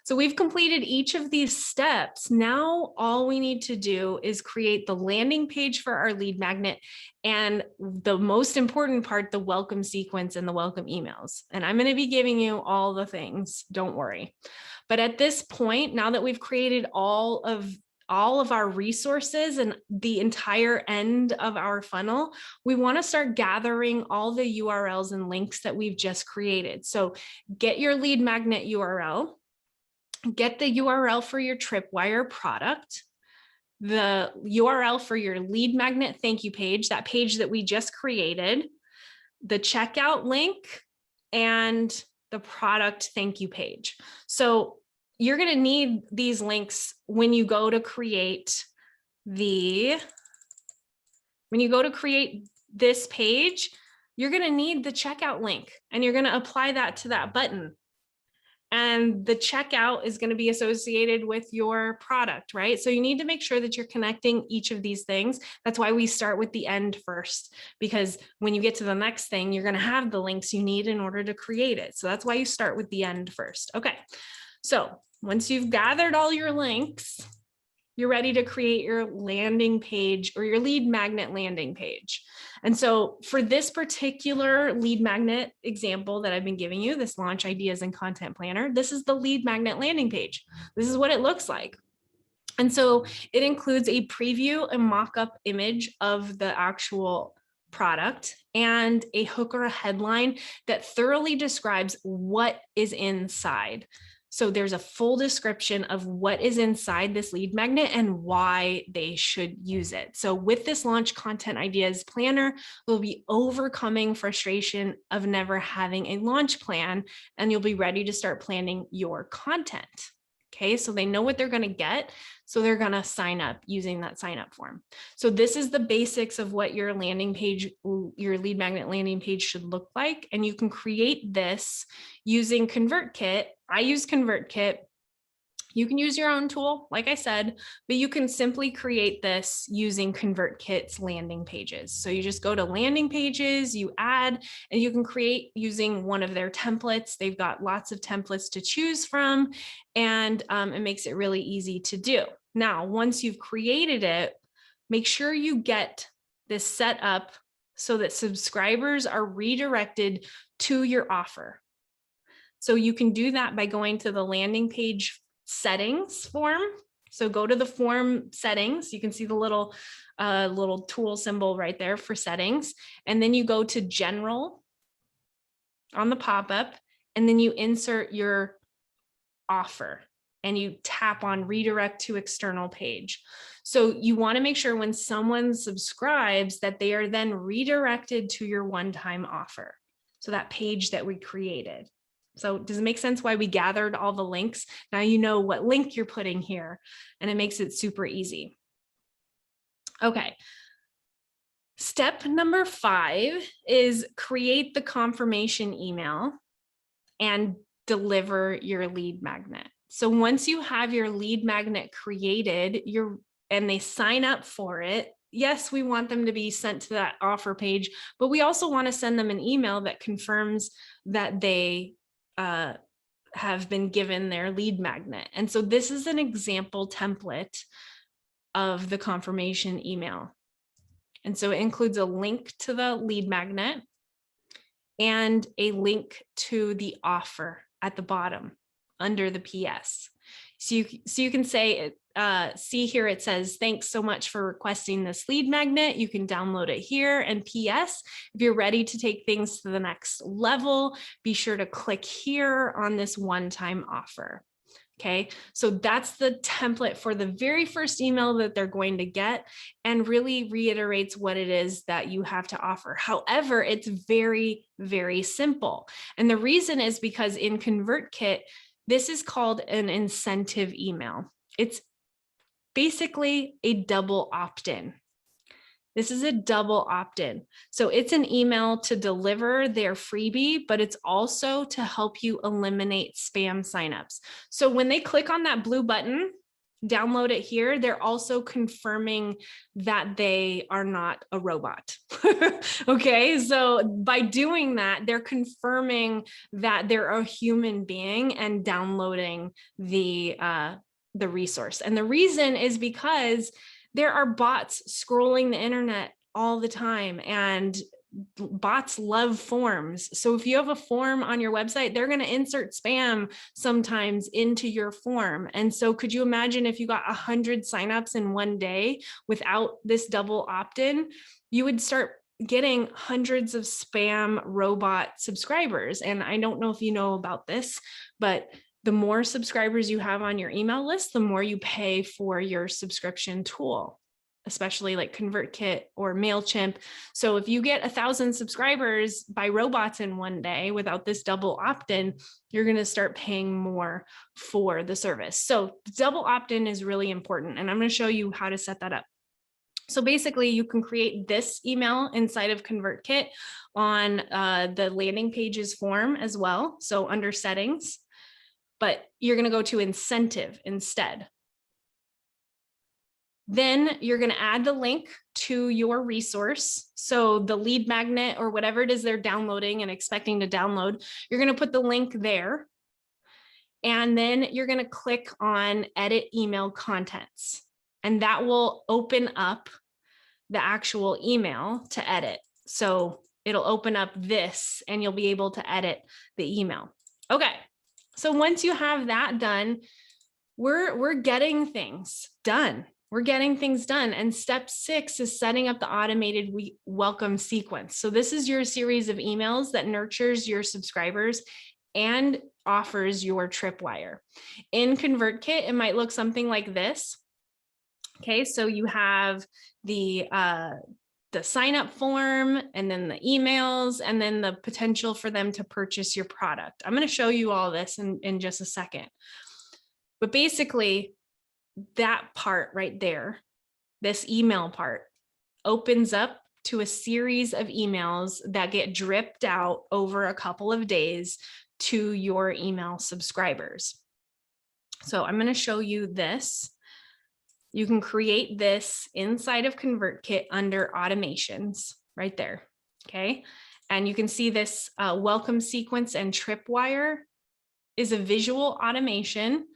So we've completed each of these steps. Now all we need to do is create the landing page for our lead magnet, and the most important part, the welcome sequence and the welcome emails. And I'm going to be giving you all the things, don't worry. But at this point, now that we've created all of our resources and the entire end of our funnel, we want to start gathering all the URLs and links that we've just created. So get your lead magnet URL, get the URL for your tripwire product, the URL for your lead magnet thank you page, that page that we just created, the checkout link, and the product thank you page. So you're going to need these links when you go to create this page. You're going to need the checkout link, and you're going to apply that to that button. And the checkout is going to be associated with your product, right? So you need to make sure that you're connecting each of these things. That's why we start with the end first, because when you get to the next thing, you're going to have the links you need in order to create it. So that's why you start with the end first. Okay. So once you've gathered all your links, you're ready to create your landing page or your lead magnet landing page. And so for this particular lead magnet example that I've been giving you, this launch ideas and content planner, this is the lead magnet landing page. This is what it looks like. And so it includes a preview and mock-up image of the actual product and a hook or a headline that thoroughly describes what is inside. So there's a full description of what is inside this lead magnet and why they should use it. So with this launch content ideas planner, we'll be overcoming frustration of never having a launch plan, and you'll be ready to start planning your content. Okay, so they know what they're going to get. So they're going to sign up using that sign up form. So this is the basics of what your landing page, your lead magnet landing page should look like. And you can create this using ConvertKit. I use ConvertKit. You can use your own tool, like I said, but you can simply create this using ConvertKit's landing pages. So you just go to landing pages, you add, and you can create using one of their templates. They've got lots of templates to choose from, and it makes it really easy to do. Now, once you've created it, make sure you get this set up so that subscribers are redirected to your offer. So you can do that by going to the landing page settings form. So go to the form settings. You can see the little tool symbol right there for settings. And then you go to general on the pop-up, and then you insert your offer and you tap on redirect to external page. So you want to make sure when someone subscribes that they are then redirected to your one-time offer. So that page that we created. So does it make sense why we gathered all the links? Now you know what link you're putting here, and it makes it super easy. Okay. Step number 5 is create the confirmation email and deliver your lead magnet. So once you have your lead magnet created, and they sign up for it, yes, we want them to be sent to that offer page, but we also want to send them an email that confirms that they have been given their lead magnet. And so this is an example template of the confirmation email. And so it includes a link to the lead magnet and a link to the offer at the bottom under the PS. So you can say, see here, it says, thanks so much for requesting this lead magnet. You can download it here. And PS, if you're ready to take things to the next level, be sure to click here on this one-time offer. Okay, so that's the template for the very first email that they're going to get and really reiterates what it is that you have to offer. However, it's very, very simple. And the reason is because in ConvertKit, this is called an incentive email. It's basically a double opt-in. This is a double opt-in. So it's an email to deliver their freebie, but it's also to help you eliminate spam signups. So when they click on that blue button, download it here, they're also confirming that they are not a robot. Okay, so by doing that, they're confirming that they're a human being and downloading the resource. And the reason is because there are bots scrolling the internet all the time, and bots love forms. So if you have a form on your website, they're going to insert spam sometimes into your form. And so could you imagine if you got 100 signups in one day without this double opt-in, you would start getting hundreds of spam robot subscribers. And I don't know if you know about this, but the more subscribers you have on your email list, the more you pay for your subscription tool, especially like ConvertKit or MailChimp. So if you get 1,000 subscribers by robots in one day without this double opt-in, you're going to start paying more for the service. So double opt-in is really important. And I'm going to show you how to set that up. So basically you can create this email inside of ConvertKit on the landing pages form as well. So under settings, but you're going to go to incentive instead. Then you're going to add the link to your resource. So the lead magnet or whatever it is they're downloading and expecting to download, you're going to put the link there. And then you're going to click on edit email contents. And that will open up the actual email to edit. So it'll open up this and you'll be able to edit the email. Okay. So once you have that done, we're getting things done. We're getting things done. And step 6 is setting up the automated welcome sequence. So this is your series of emails that nurtures your subscribers and offers your tripwire. In ConvertKit, it might look something like this. Okay, so you have the sign up form and then the emails and then the potential for them to purchase your product. I'm going to show you all this in just a second. But basically that part right there, this email part, opens up to a series of emails that get dripped out over a couple of days to your email subscribers. So I'm going to show you this. You can create this inside of ConvertKit under automations right there. Okay. And you can see this welcome sequence and tripwire is a visual automation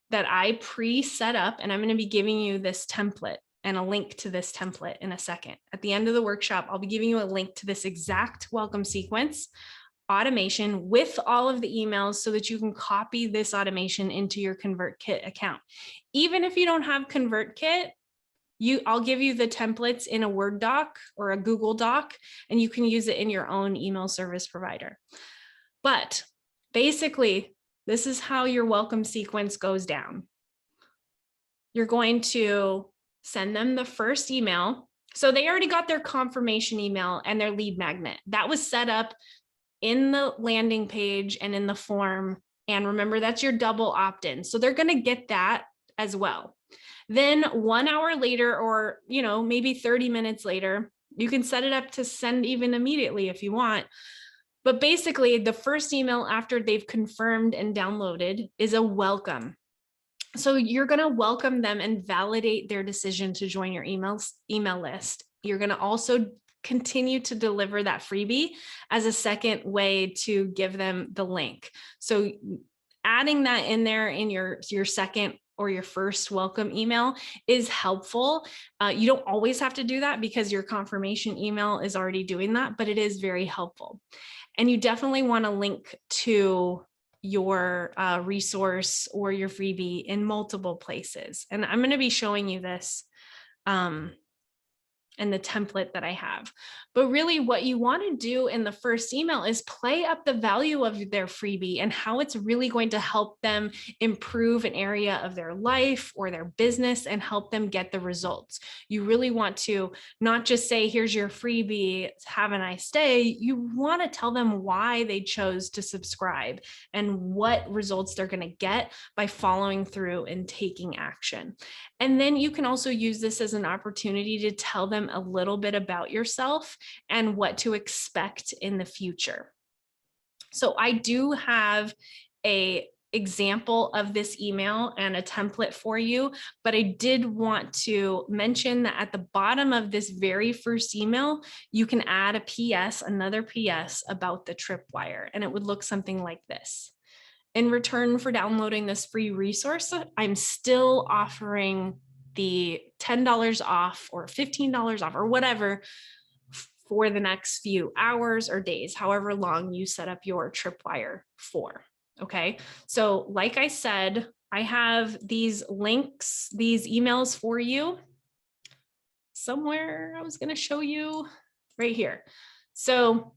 that I pre-set up. And I'm going to be giving you this template and a link to this template in a second. At the end of the workshop, I'll be giving you a link to this exact welcome sequence automation with all of the emails so that you can copy this automation into your ConvertKit account. Even if you don't have ConvertKit, I'll give you the templates in a Word doc or a Google Doc, and you can use it in your own email service provider. But basically, this is how your welcome sequence goes down. You're going to send them the first email. So they already got their confirmation email and their lead magnet. That was set up in the landing page and in the form. And remember, that's your double opt-in. So they're going to get that as well. Then 1 hour later, or, maybe 30 minutes later, you can set it up to send even immediately if you want. But basically, the first email after they've confirmed and downloaded is a welcome. So you're going to welcome them and validate their decision to join your email list. You're going to also continue to deliver that freebie as a second way to give them the link. So adding that in there in your second or your first welcome email is helpful. You don't always have to do that because your confirmation email is already doing that, but it is very helpful. And you definitely want to link to your resource or your freebie in multiple places. And I'm going to be showing you this and the template that I have. But really what you want to do in the first email is play up the value of their freebie and how it's really going to help them improve an area of their life or their business and help them get the results. You really want to not just say, here's your freebie, have a nice day. You want to tell them why they chose to subscribe and what results they're going to get by following through and taking action. And then you can also use this as an opportunity to tell them a little bit about yourself and what to expect in the future. So I do have an example of this email and a template for you, but I did want to mention that at the bottom of this very first email, you can add a PS, another PS about the tripwire, and it would look something like this. In return for downloading this free resource, I'm still offering the $10 off or $15 off or whatever for the next few hours or days, however long you set up your tripwire for. Okay. So like I said, I have these links, these emails for you somewhere. I was going to show you right here. So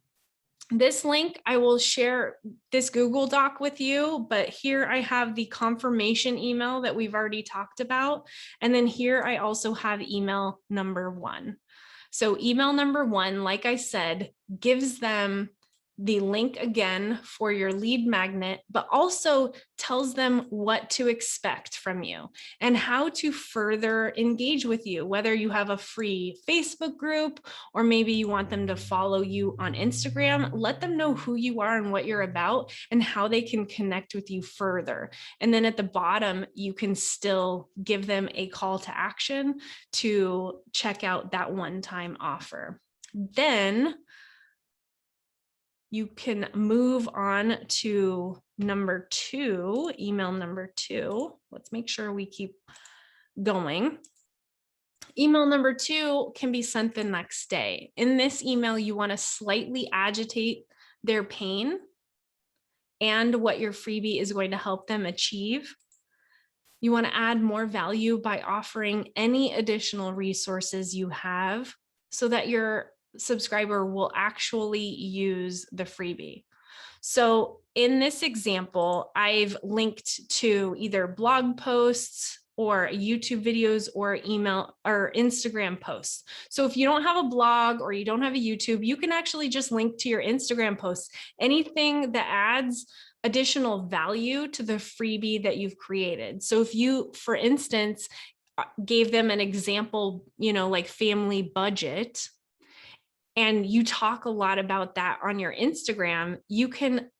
this link, I will share this Google Doc with you, but here I have the confirmation email that we've already talked about. And then here I also have email number 1. So email number 1, like I said, gives them the link again for your lead magnet, but also tells them what to expect from you and how to further engage with you, whether you have a free Facebook group or maybe you want them to follow you on Instagram. Let them know who you are and what you're about and how they can connect with you further. And then at the bottom, you can still give them a call to action to check out that one-time offer. Then you can move on to number 2, email number 2. Let's make sure we keep going. Email number 2 can be sent the next day. In this email, you want to slightly agitate their pain and what your freebie is going to help them achieve. You want to add more value by offering any additional resources you have so that your subscriber will actually use the freebie. So in this example, I've linked to either blog posts or YouTube videos or email or Instagram posts. So if you don't have a blog or you don't have a YouTube, you can actually just link to your Instagram posts. Anything that adds additional value to the freebie that you've created. So if you, for instance, gave them an example, like family budget, and you talk a lot about that on your Instagram, you can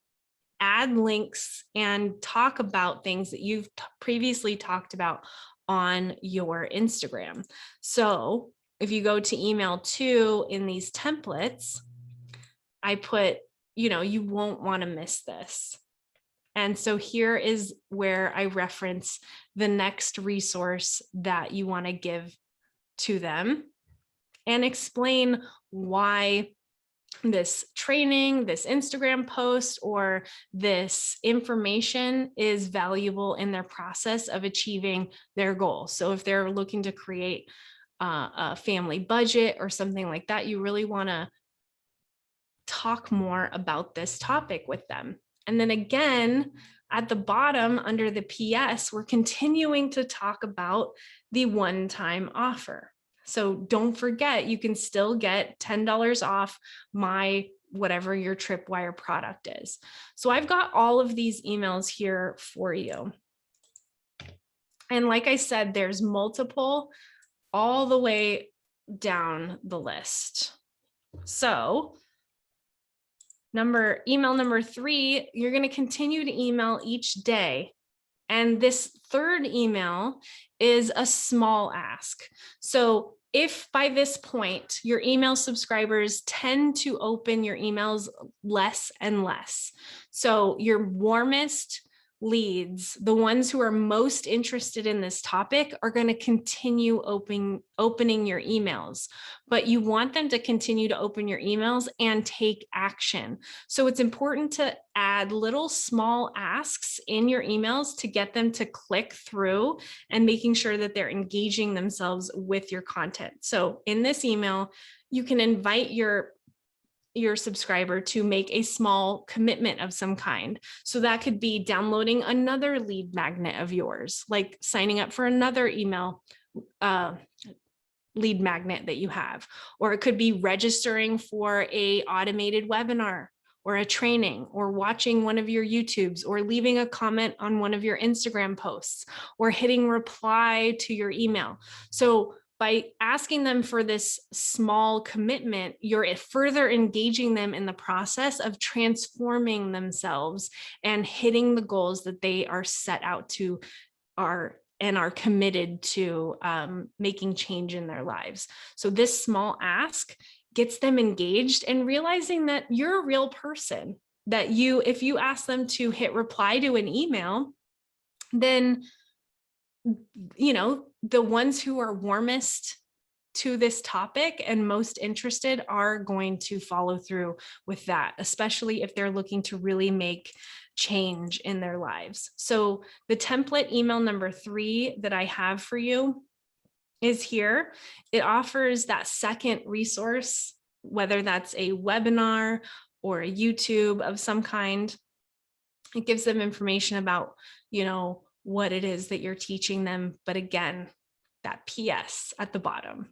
add links and talk about things that you've previously talked about on your Instagram. So if you go to email 2 in these templates, I put, you won't want to miss this. And so here is where I reference the next resource that you want to give to them and explain why this training, this Instagram post, or this information is valuable in their process of achieving their goal. So if they're looking to create a family budget or something like that, you really want to talk more about this topic with them. And then again, at the bottom under the PS, we're continuing to talk about the one-time offer. So don't forget, you can still get $10 off whatever your tripwire product is. So I've got all of these emails here for you. And like I said, there's multiple all the way down the list. So email number 3, you're going to continue to email each day. And this third email is a small ask. So if by this point, your email subscribers tend to open your emails less and less, so your warmest leads, the ones who are most interested in this topic, are going to continue opening your emails, but you want them to continue to open your emails and take action. So it's important to add little small asks in your emails to get them to click through and making sure that they're engaging themselves with your content. So in this email, you can invite your subscriber to make a small commitment of some kind. So that could be downloading another lead magnet of yours, like signing up for another email lead magnet that you have, or it could be registering for a automated webinar or a training, or watching one of your YouTubes, or leaving a comment on one of your Instagram posts, or hitting reply to your email. So by asking them for this small commitment, you're further engaging them in the process of transforming themselves and hitting the goals that they are set out to are committed to making change in their lives. So this small ask gets them engaged and realizing that you're a real person, that if you ask them to hit reply to an email, then the ones who are warmest to this topic and most interested are going to follow through with that, especially if they're looking to really make change in their lives. So the template email number 3 that I have for you is here. It offers that second resource, whether that's a webinar or a YouTube of some kind. It gives them information about, what it is that you're teaching them. But again, that PS at the bottom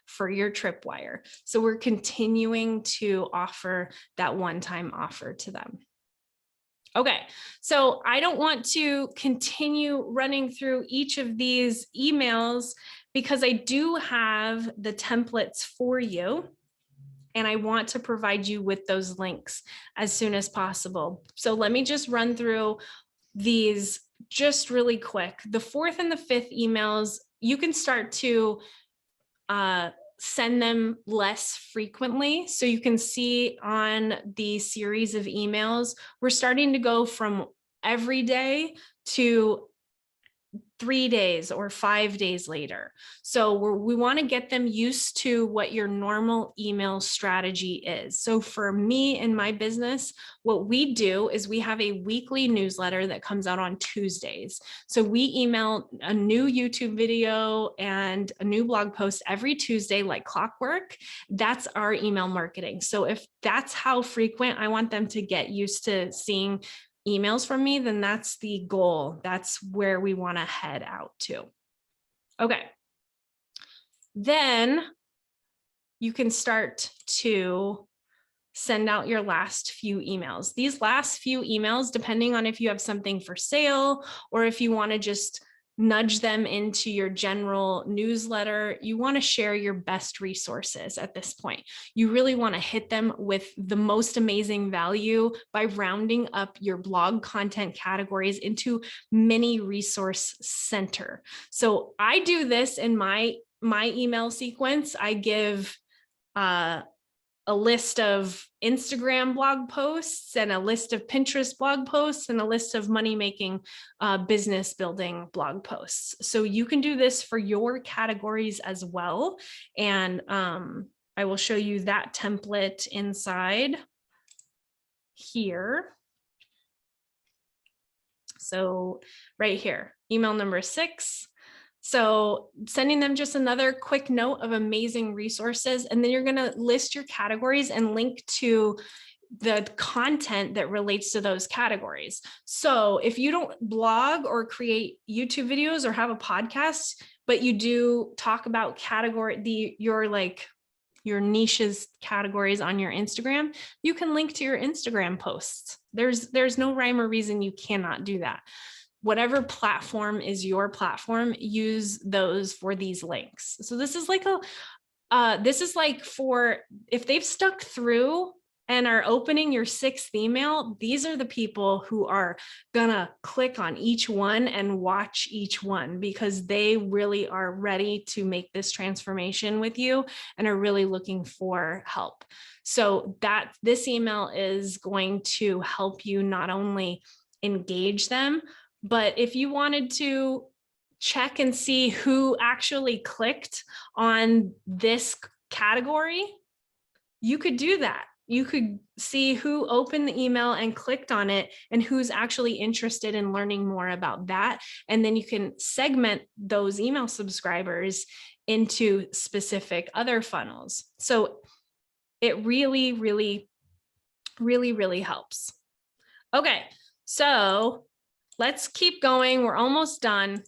for your tripwire. So we're continuing to offer that one-time offer to them. Okay, so I don't want to continue running through each of these emails because I do have the templates for you, and I want to provide you with those links as soon as possible. So let me just run through these just really quick. The 4th and the 5th emails, you can start to send them less frequently. So you can see on the series of emails, we're starting to go from every day to 3 days or 5 days later. So we want to get them used to what your normal email strategy is. So for me and my business, what we do is we have a weekly newsletter that comes out on Tuesdays. So we email a new YouTube video and a new blog post every Tuesday, like clockwork. That's our email marketing. So if that's how frequent I want them to get used to seeing emails from me, then that's the goal. That's where we want to head out to. Okay. Then you can start to send out your last few emails. These last few emails, depending on if you have something for sale or if you want to just nudge them into your general newsletter, you want to share your best resources at this point. You really want to hit them with the most amazing value by rounding up your blog content categories into mini resource center. So I do this in my email sequence. I give a list of Instagram blog posts and a list of Pinterest blog posts and a list of money-making business building blog posts. So you can do this for your categories as well. And I will show you that template inside here. So right here, email number 6. So sending them just another quick note of amazing resources, and then you're going to list your categories and link to the content that relates to those categories. So if you don't blog or create YouTube videos or have a podcast, but you do talk about your niches categories on your Instagram, you can link to your Instagram posts. There's no rhyme or reason you cannot do that. whatever platform is your platform, use those for these links. So this is like this is like for if they've stuck through and are opening your 6th email, these are the people who are gonna click on each one and watch each one because they really are ready to make this transformation with you and are really looking for help. So that this email is going to help you not only engage them, but if you wanted to check and see who actually clicked on this category, you could do that. You could see who opened the email and clicked on it and who's actually interested in learning more about that. And then you can segment those email subscribers into specific other funnels. So it really, really, really, really helps. Okay, so let's keep going. We're almost done.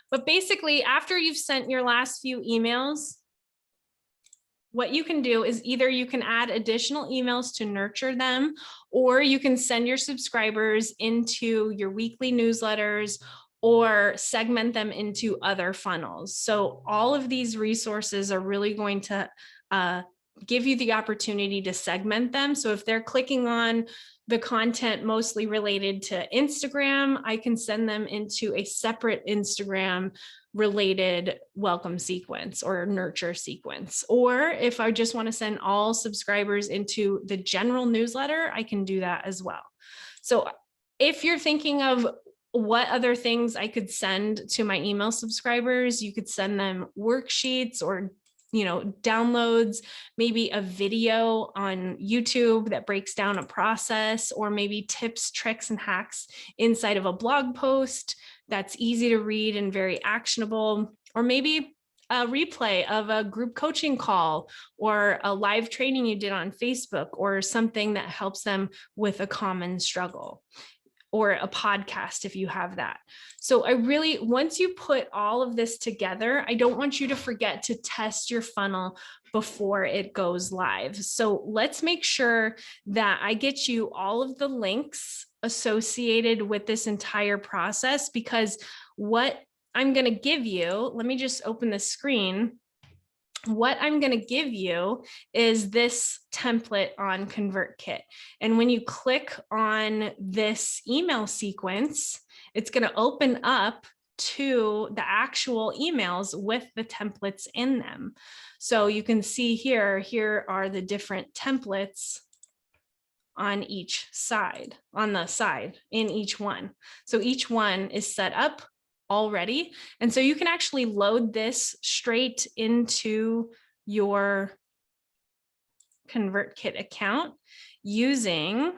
But basically, after you've sent your last few emails, what you can do is either you can add additional emails to nurture them, or you can send your subscribers into your weekly newsletters or segment them into other funnels. So all of these resources are really going to give you the opportunity to segment them. So if they're clicking on the content mostly related to Instagram, I can send them into a separate Instagram related welcome sequence or nurture sequence. Or if I just want to send all subscribers into the general newsletter, I can do that as well. So if you're thinking of what other things I could send to my email subscribers, you could send them worksheets or downloads, maybe a video on YouTube that breaks down a process, or maybe tips, tricks, and hacks inside of a blog post that's easy to read and very actionable, or maybe a replay of a group coaching call or a live training you did on Facebook, or something that helps them with a common struggle, or a podcast if you have that. So once you put all of this together, I don't want you to forget to test your funnel before it goes live. So let's make sure that I get you all of the links associated with this entire process, because what I'm going to give you, let me just open the screen. What I'm going to give you is this template on ConvertKit. And when you click on this email sequence, it's going to open up to the actual emails with the templates in them. So you can see here are the different templates on each side, on the side in each one. So each one is set up already. And so you can actually load this straight into your ConvertKit account using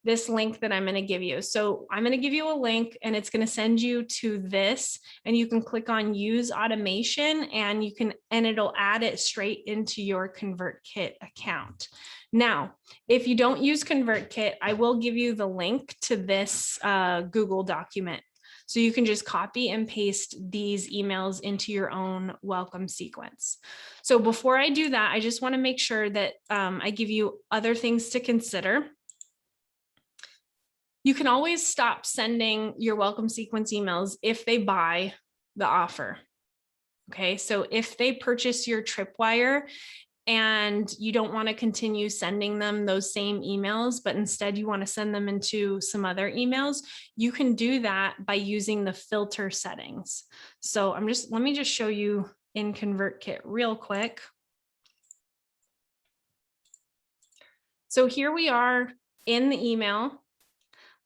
this link that I'm going to give you. So I'm going to give you a link and it's going to send you to this, and you can click on use automation and it'll add it straight into your ConvertKit account. Now, if you don't use ConvertKit, I will give you the link to this Google document. So you can just copy and paste these emails into your own welcome sequence. So before I do that, I just want to make sure that I give you other things to consider. You can always stop sending your welcome sequence emails if they buy the offer. Okay, so if they purchase your tripwire and you don't want to continue sending them those same emails, but instead you want to send them into some other emails, you can do that by using the filter settings. So let me just show you in ConvertKit real quick. So here we are in the email.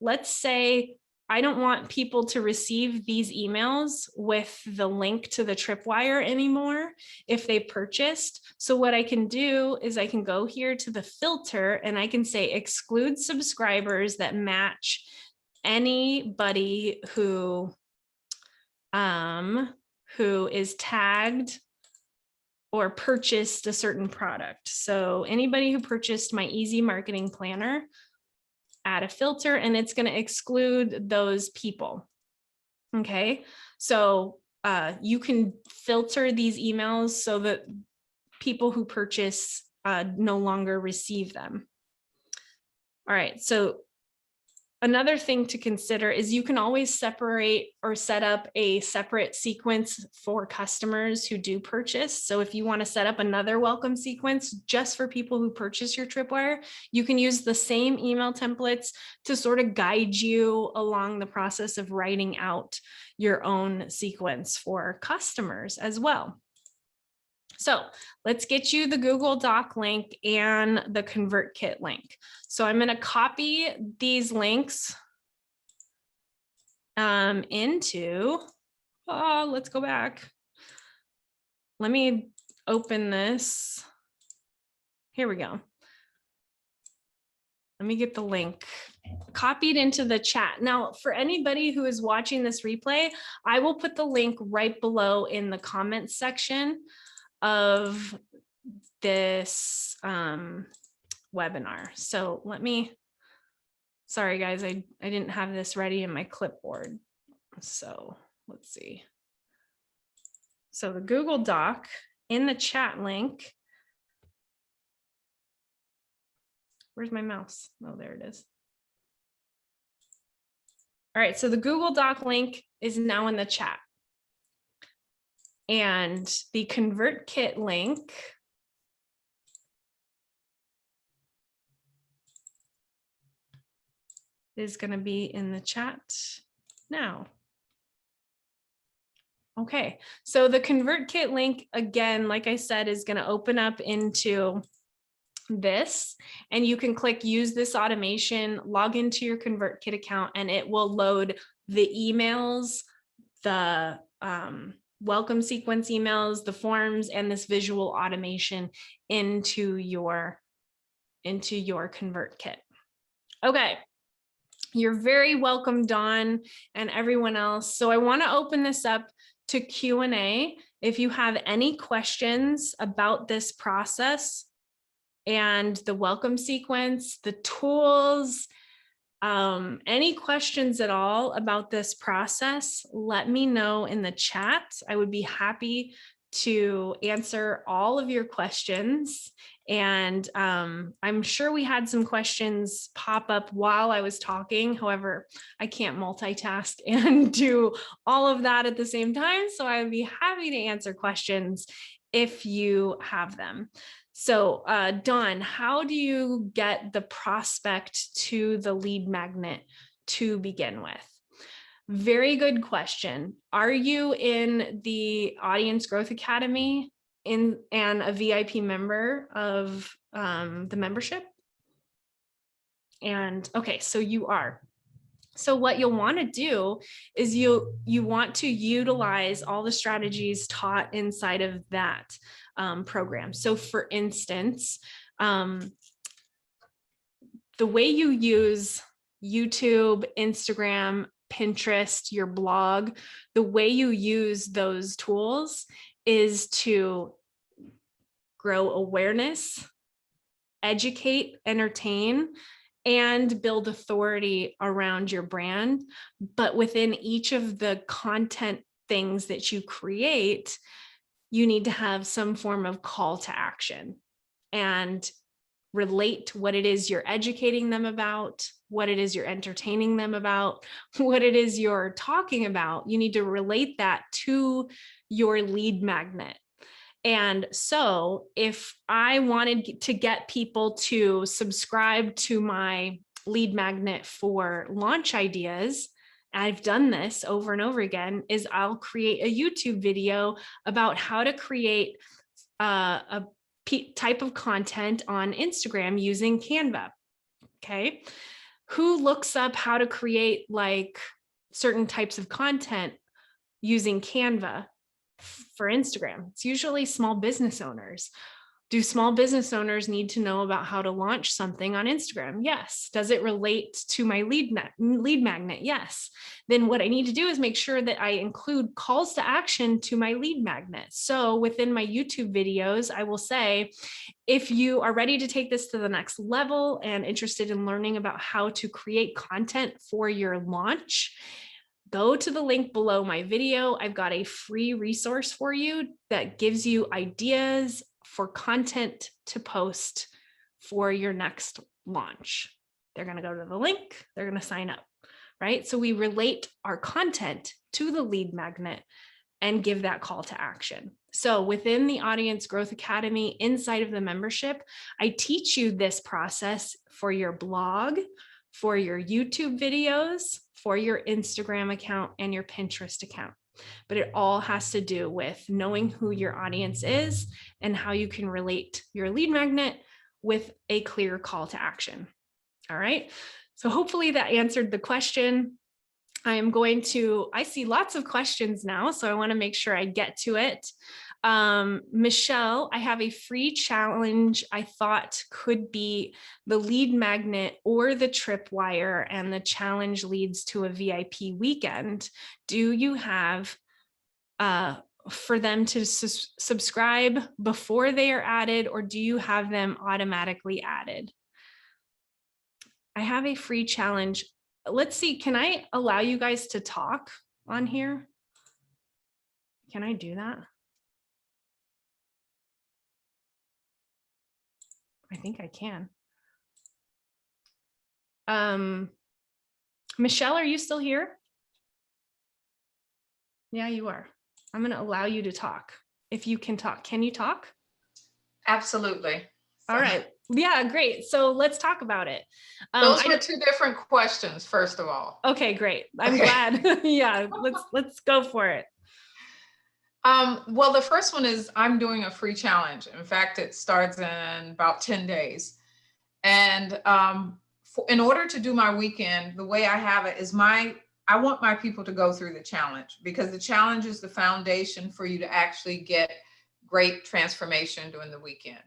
Let's say I don't want people to receive these emails with the link to the tripwire anymore if they purchased. So what I can do is I can go here to the filter and I can say exclude subscribers that match anybody who is tagged or purchased a certain product. So anybody who purchased my Easy Marketing Planner, add a filter, and it's going to exclude those people. Okay, so you can filter these emails so that people who purchase no longer receive them. All right, so Another thing to consider is you can always separate or set up a separate sequence for customers who do purchase. So if you want to set up another welcome sequence just for people who purchase your tripwire, you can use the same email templates to sort of guide you along the process of writing out your own sequence for customers as well. So let's get you the Google Doc link and the ConvertKit link. So I'm going to copy these links into, let's go back. Let me open this. Here we go. Let me get the link copied into the chat. Now, for anybody who is watching this replay, I will put the link right below in the comments section of this webinar. So let me, sorry guys, I didn't have this ready in my clipboard. So let's see. So the Google Doc in the chat link. Where's my mouse? Oh, there it is. All right, so the Google Doc link is now in the chat. And the ConvertKit link is going to be in the chat now. Okay, so the ConvertKit link, again, like I said, is going to open up into this, and you can click use this automation, log into your ConvertKit account, and it will load the emails, the welcome sequence emails, the forms, and this visual automation into your ConvertKit. Okay, you're very welcome, Dawn, and everyone else. So I want to open this up to Q&A. If you have any questions about this process and the welcome sequence, the tools, any questions at all about this process, let me know in the chat. I would be happy to answer all of your questions. And I'm sure we had some questions pop up while I was talking. However, I can't multitask and do all of that at the same time. So I would be happy to answer questions if you have them. So Dawn, how do you get the prospect to the lead magnet to begin with? Very good question. Are you in the Audience Growth Academy and a VIP member of the membership? And okay, so you are. So what you'll want to do is you want to utilize all the strategies taught inside of that program. So for instance, the way you use YouTube, Instagram, Pinterest, your blog, the way you use those tools is to grow awareness, educate, entertain, and build authority around your brand. But within each of the content things that you create, you need to have some form of call to action and relate to what it is you're educating them about, what it is you're entertaining them about, what it is you're talking about. You need to relate that to your lead magnet. And so if I wanted to get people to subscribe to my lead magnet for launch ideas, I've done this over and over again, is I'll create a YouTube video about how to create a type of content on Instagram using Canva. Okay. Who looks up how to create like certain types of content using Canva for Instagram? It's usually small business owners. Do small business owners need to know about how to launch something on Instagram? Yes. Does it relate to my lead magnet? Yes. Then what I need to do is make sure that I include calls to action to my lead magnet. So within my YouTube videos, I will say, if you are ready to take this to the next level and interested in learning about how to create content for your launch, go to the link below my video. I've got a free resource for you that gives you ideas for content to post for your next launch. They're going to go to the link, they're going to sign up, right? So we relate our content to the lead magnet and give that call to action. So within the Audience Growth Academy, inside of the membership, I teach you this process for your blog, for your YouTube videos, for your Instagram account, and your Pinterest account. But it all has to do with knowing who your audience is and how you can relate your lead magnet with a clear call to action. All right. So hopefully that answered the question. I see lots of questions now, so I want to make sure I get to it. Michelle, I have a free challenge I thought could be the lead magnet or the tripwire, and the challenge leads to a VIP weekend. Do you have for them to subscribe before they are added, or do you have them automatically added? I have a free challenge. Let's see, can I allow you guys to talk on here? Can I do that? I think I can. Michelle, are you still here? Yeah, you are. I'm going to allow you to talk. If you can talk, can you talk? Absolutely. All right. Yeah, great. So let's talk about it. Those were two different questions, first of all. Okay, great. I'm glad. Yeah, let's go for it. Well, the first one is I'm doing a free challenge. In fact, it starts in about 10 days. And in order to do my weekend, the way I have it is I want my people to go through the challenge, because the challenge is the foundation for you to actually get great transformation during the weekend.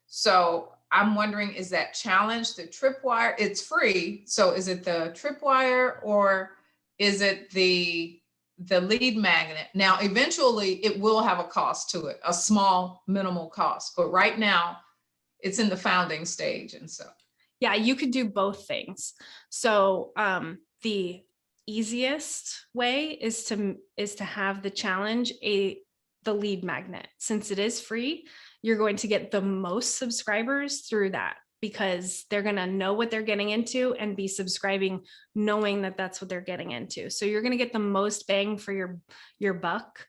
So I'm wondering, is that challenge the tripwire? It's free. So is it the tripwire or is it the lead magnet? Now, eventually it will have a cost to it, a small minimal cost, but right now it's in the founding stage. And so, yeah, you could do both things. So the easiest way is to have the challenge the lead magnet. Since it is free, you're going to get the most subscribers through that, because they're going to know what they're getting into and be subscribing knowing that that's what they're getting into. So you're going to get the most bang for your buck,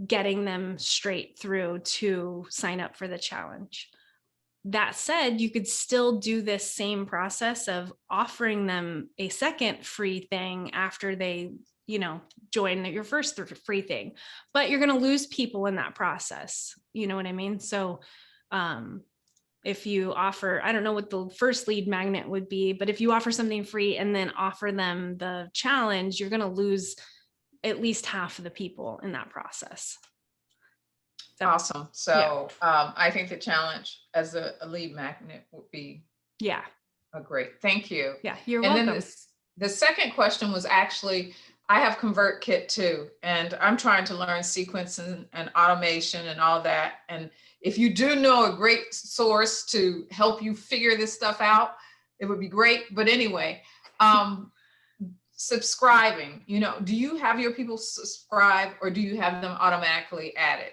getting them straight through to sign up for the challenge. That said, you could still do this same process of offering them a second free thing after they, join your first free thing, but you're going to lose people in that process. You know what I mean? So if you offer, I don't know what the first lead magnet would be, but if you offer something free and then offer them the challenge, you're going to lose at least half of the people in that process. Awesome. So yeah. I think the challenge as a lead magnet would be a great. Thank you. Yeah, you're welcome. And then the second question was actually, I have ConvertKit too, and I'm trying to learn sequence and automation and all that. And if you do know a great source to help you figure this stuff out, it would be great. But anyway, subscribing, do you have your people subscribe or do you have them automatically added?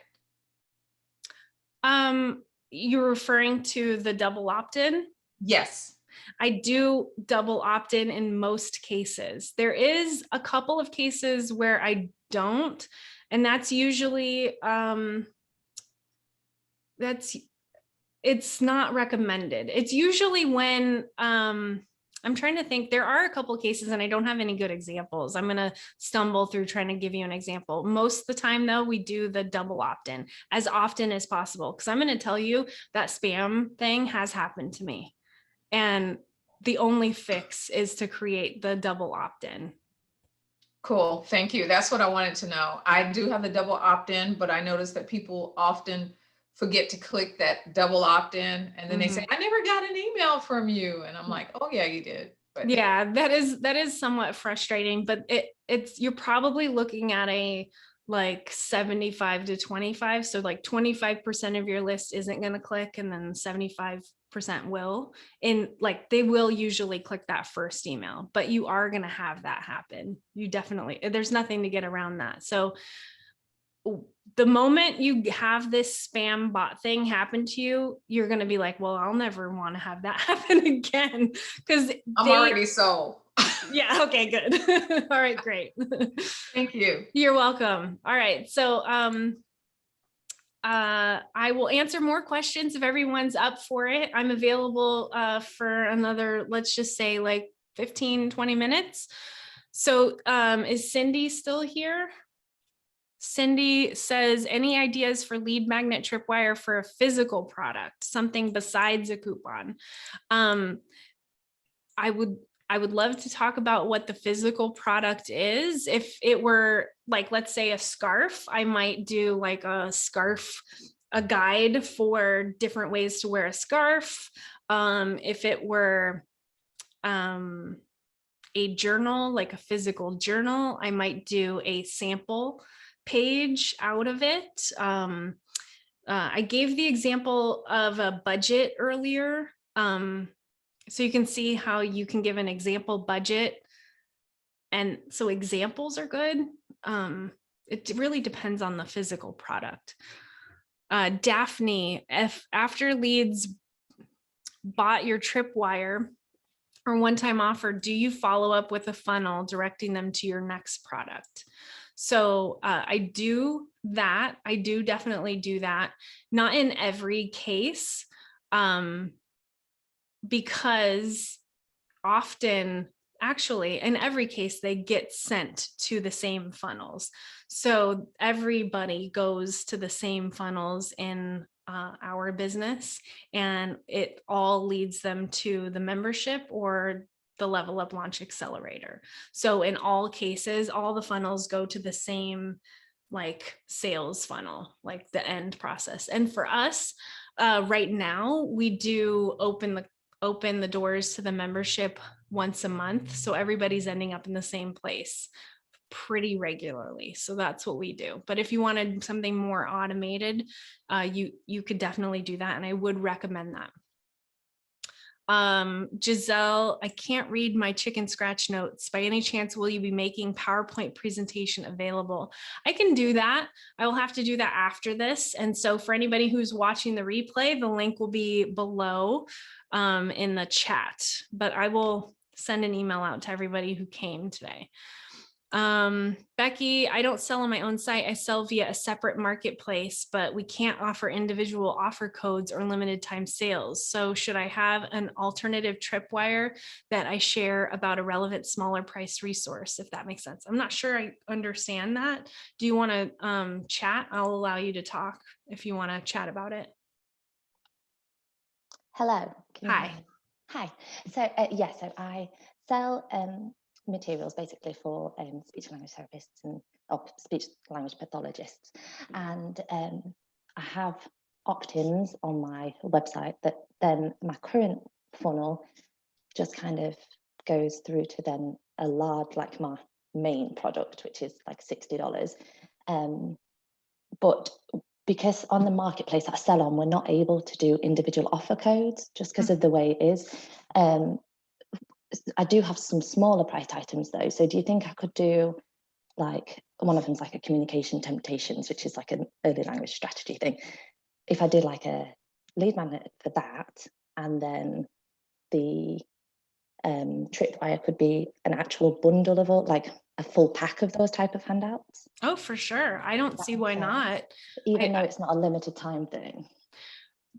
You're referring to the double opt-in? Yes. I do double opt-in in most cases. There is a couple of cases where I don't, and that's usually, it's not recommended. It's usually when, I'm trying to think, there are a couple of cases and I don't have any good examples. I'm going to stumble through trying to give you an example. Most of the time though, we do the double opt-in as often as possible, because I'm going to tell you that spam thing has happened to me. And the only fix is to create the double opt-in. Cool. Thank you. That's what I wanted to know. I do have the double opt-in, but I noticed that people often forget to click that double opt-in. And then they say, I never got an email from you. And I'm like, oh yeah, you did. But yeah, that is somewhat frustrating, but you're probably looking at a like 75 to 25. So like 25% of your list isn't going to click, and then 75% will. And like they will usually click that first email, but you are going to have that happen. You definitely, there's nothing to get around that. So the moment you have this spam bot thing happen to you, you're going to be like, well, I'll never want to have that happen again. Because I'm already sold. Yeah. Okay, good. All right, great. Thank you. You're welcome. All right. So I will answer more questions if everyone's up for it. I'm available for another, let's just say like 15, 20 minutes. So is Cindy still here? Cindy says, any ideas for lead magnet tripwire for a physical product, something besides a coupon? I would love to talk about what the physical product is. If it were like, let's say a scarf, I might do like a guide for different ways to wear a scarf. If it were a journal, like a physical journal, I might do a sample page out of it. I gave the example of a budget earlier. So you can see how you can give an example budget. And so examples are good. It really depends on the physical product. Daphne, if after leads bought your tripwire or one-time offer, do you follow up with a funnel directing them to your next product? So I do that. I do definitely do that. Not in every case, because often, actually, in every case, they get sent to the same funnels. So everybody goes to the same funnels in our business, and it all leads them to the membership or the Level Up Launch Accelerator. So in all cases, all the funnels go to the same like sales funnel, like the end process. And for us, right now, we do open the doors to the membership once a month. So everybody's ending up in the same place pretty regularly. So that's what we do. But if you wanted something more automated, you could definitely do that. And I would recommend that. Giselle, I can't read my chicken scratch notes. By any chance, will you be making PowerPoint presentation available? I can do that. I will have to do that after this. And so for anybody who's watching the replay, the link will be below in the chat, but I will send an email out to everybody who came today. Becky, I don't sell on my own site. I sell via a separate marketplace, but we can't offer individual offer codes or limited time sales. So should I have an alternative tripwire that I share about a relevant smaller price resource, if that makes sense? I'm not sure I understand that. Do you want to chat? I'll allow you to talk if you want to chat about it. Hello. Hi. Hi. So yeah, so I sell materials basically for speech language therapists and speech language pathologists, and I have opt-ins on my website that then my current funnel just kind of goes through to then a large, like my main product, which is like $60. But because on the marketplace that I sell on, we're not able to do individual offer codes just because of the way it is. I do have some smaller priced items though. So do you think I could do like, one of them's like a communication temptations, which is like an early language strategy thing. If I did like a lead magnet for that, and then the tripwire could be an actual bundle of all, like a full pack of those type of handouts. Oh, for sure. I don't see why not. Even though it's not a limited time thing.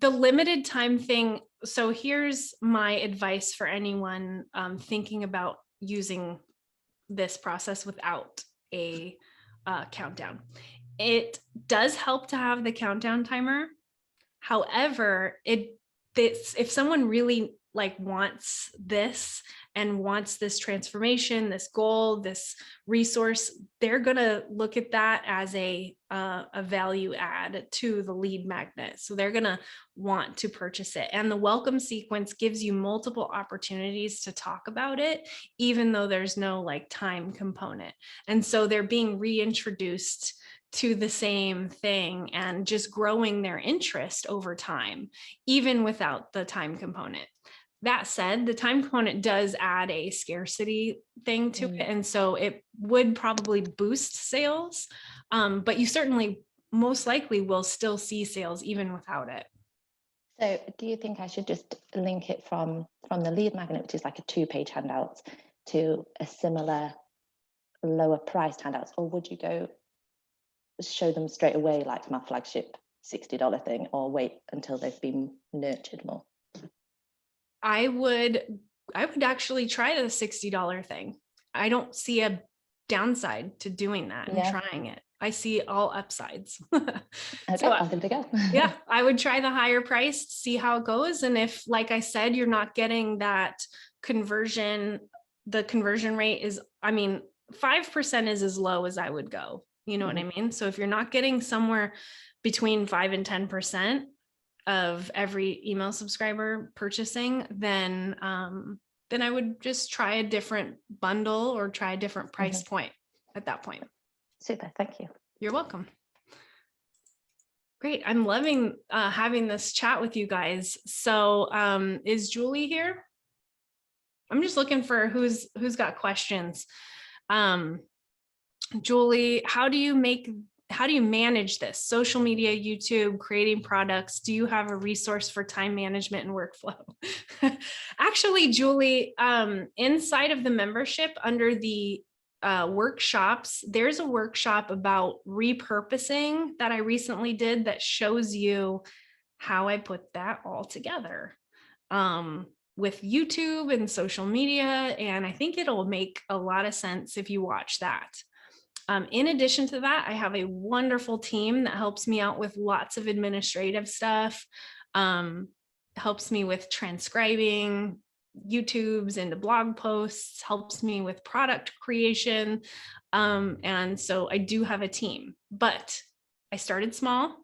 The limited time thing. So here's my advice for anyone thinking about using this process without a countdown. It does help to have the countdown timer. However, if someone really like wants this and wants this transformation, this goal, this resource, they're gonna look at that as a value add to the lead magnet. So they're gonna want to purchase it. And the welcome sequence gives you multiple opportunities to talk about it, even though there's no like time component. And so they're being reintroduced to the same thing and just growing their interest over time, even without the time component. that said, the time component does add a scarcity thing to it. And so it would probably boost sales, but you certainly most likely will still see sales even without it. So do you think I should just link it from the lead magnet, which is like a 2-page handout, to a similar lower priced handouts, or would you go show them straight away like my flagship $60 thing, or wait until they've been nurtured more? I would actually try the $60 thing. I don't see a downside to doing that and trying it. I see all upsides. Okay, so, I'll give it a go. Yeah, I would try the higher price, see how it goes. And if, like I said, you're not getting that conversion, the conversion rate is, I mean, 5% is as low as I would go. You know what I mean? So if you're not getting somewhere between 5 and 10% of every email subscriber purchasing, then I would just try a different bundle or try a different price point at that point. Super, thank you. You're welcome. Great. I'm loving having this chat with you guys. So is Julie here? I'm just looking for who's got questions. Julie, how do you manage this? Social media, YouTube, creating products? Do you have a resource for time management and workflow? Actually, Julie, inside of the membership under the workshops, there's a workshop about repurposing that I recently did that shows you how I put that all together with YouTube and social media. And I think it'll make a lot of sense if you watch that. In addition to that, I have a wonderful team that helps me out with lots of administrative stuff, helps me with transcribing YouTubes into blog posts, helps me with product creation. And so I do have a team, but I started small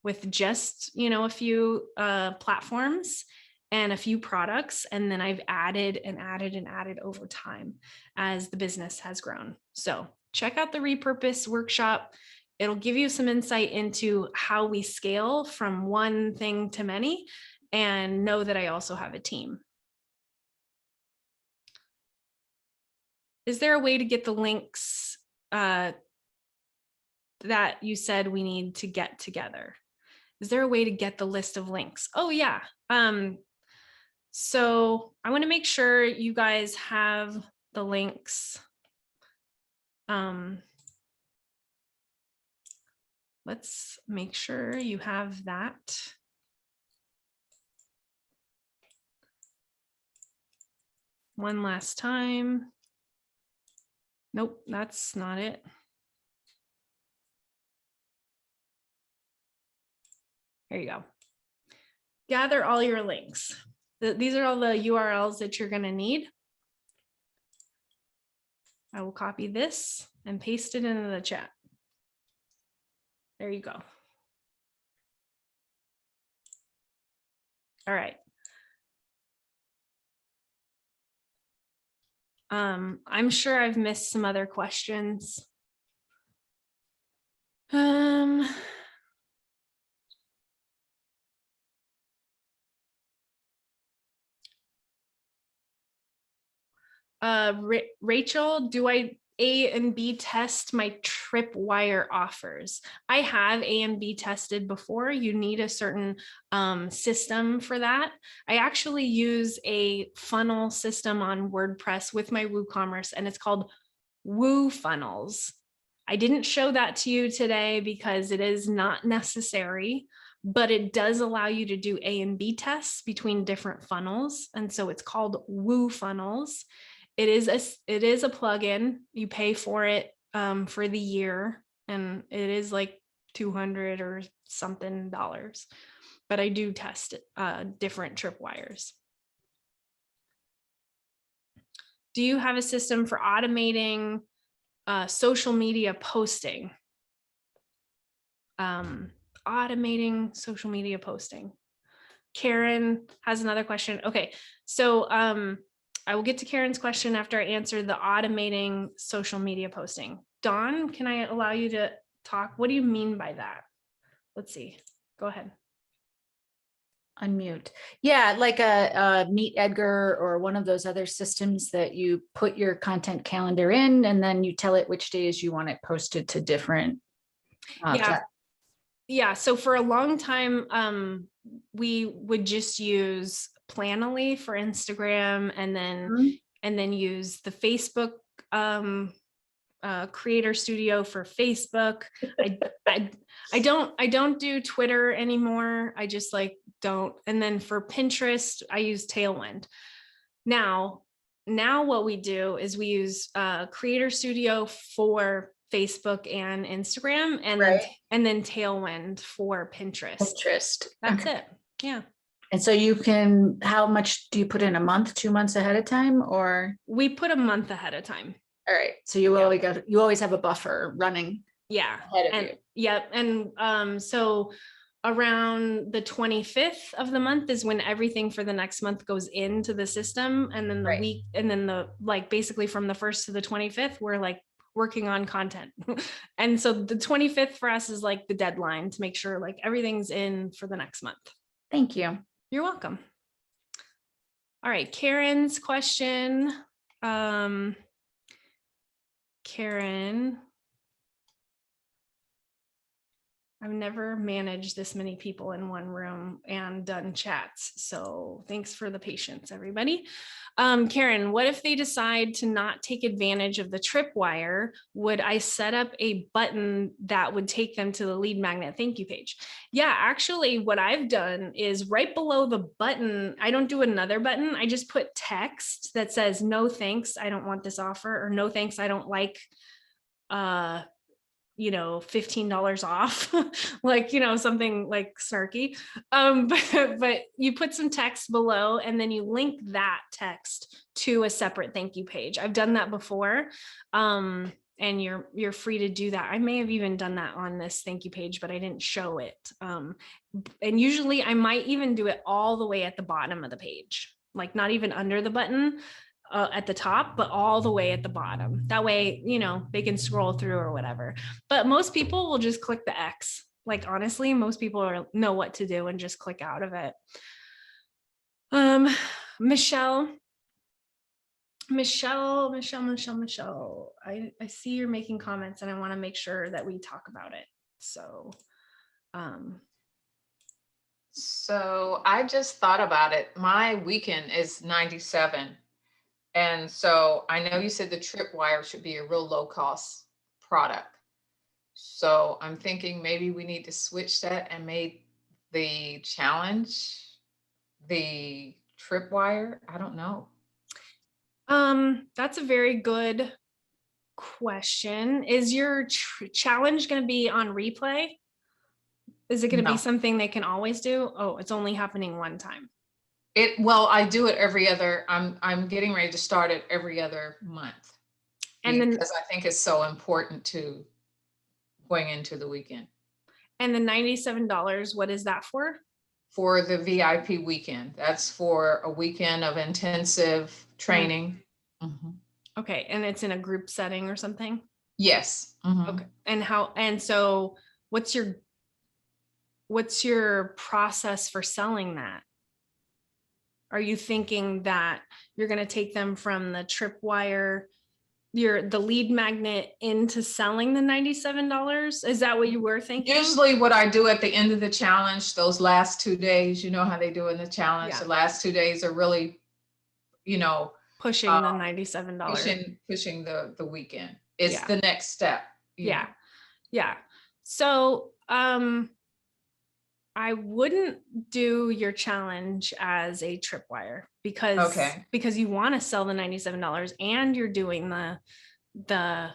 with just, a few platforms and a few products. And then I've added and added and added over time as the business has grown. So check out the repurpose workshop. It'll give you some insight into how we scale from one thing to many, and know that I also have a team. Is there a way to get the links that you said we need to get together? Is there a way to get the list of links? Oh yeah. So I want to make sure you guys have the links. Let's make sure you have that. One last time. Nope, that's not it. Here you go. Gather all your links. These are all the URLs that you're going to need. I will copy this and paste it into the chat. There you go. All right. I'm sure I've missed some other questions. Rachel, do I A and B test my tripwire offers? I have A and B tested before. You need a certain system for that. I actually use a funnel system on WordPress with my WooCommerce, and it's called WooFunnels. I didn't show that to you today because it is not necessary, but it does allow you to do A and B tests between different funnels. And so it's called WooFunnels. It is a plugin. You pay for it for the year, and it is like $200 or something dollars. But I do test different tripwires. Do you have a system for automating social media posting? Automating social media posting. Karen has another question. Okay, so I will get to Karen's question after I answer the automating social media posting. Dawn, can I allow you to talk? What do you mean by that? Let's see. Go ahead. unmute. Yeah, like a Meet Edgar or one of those other systems that you put your content calendar in and then you tell it which days you want it posted to different. Yeah. So for a long time, we would just use Planoly for Instagram and then use the Facebook Creator Studio for Facebook. I don't do Twitter anymore. I just like don't. And then for Pinterest, I use Tailwind. Now what we do is we use Creator Studio for Facebook and Instagram, and then Tailwind for Pinterest. That's it. Yeah. And so you can, how much do you put in a month, 2 months ahead of time, or? We put a month ahead of time. All right. So you always have a buffer running. Yeah. Ahead of you. Yep. And so around the 25th of the month is when everything for the next month goes into the system. And then the week, and then basically from the 1st to the 25th, we're like working on content. And so the 25th for us is like the deadline to make sure like everything's in for the next month. Thank you. You're welcome. All right. Karen's question. Karen, I've never managed this many people in one room and done chats. So thanks for the patience, everybody. Karen, what if they decide to not take advantage of the tripwire? Would I set up a button that would take them to the lead magnet thank you page? Yeah, actually what I've done is right below the button, I don't do another button. I just put text that says, no, thanks, I don't want this offer, or no, thanks, I don't like, $15 off, like, something like snarky. But you put some text below and then you link that text to a separate thank you page. I've done that before. And you're free to do that. I may have even done that on this thank you page, but I didn't show it. And usually I might even do it all the way at the bottom of the page, like not even under the button. At the top, but all the way at the bottom. That way, they can scroll through or whatever. But most people will just click the X. Like, honestly, most people know what to do and just click out of it. Michelle. I see you're making comments and I want to make sure that we talk about it. So I just thought about it. My weekend is 97. And so I know you said the tripwire should be a real low cost product. So I'm thinking maybe we need to switch that and make the challenge the tripwire. I don't know. That's a very good question. Is your challenge going to be on replay? Is it going to be something they can always do? Oh, it's only happening one time. I do it every other, I'm getting ready to start it every other month. And because I think it's so important to going into the weekend. And the $97, what is that for? For the VIP weekend. That's for a weekend of intensive training. Mm-hmm. Okay. And it's in a group setting or something? Yes. Mm-hmm. Okay. And so what's your process for selling that? Are you thinking that you're going to take them from the tripwire, the lead magnet, into selling the $97? Is that what you were thinking? Usually what I do at the end of the challenge, those last 2 days, you know how they do in the challenge. Yeah. The last 2 days are really, pushing the $97. Pushing the weekend. It's the next step. Yeah. So, I wouldn't do your challenge as a tripwire because you want to sell the $97 and you're doing the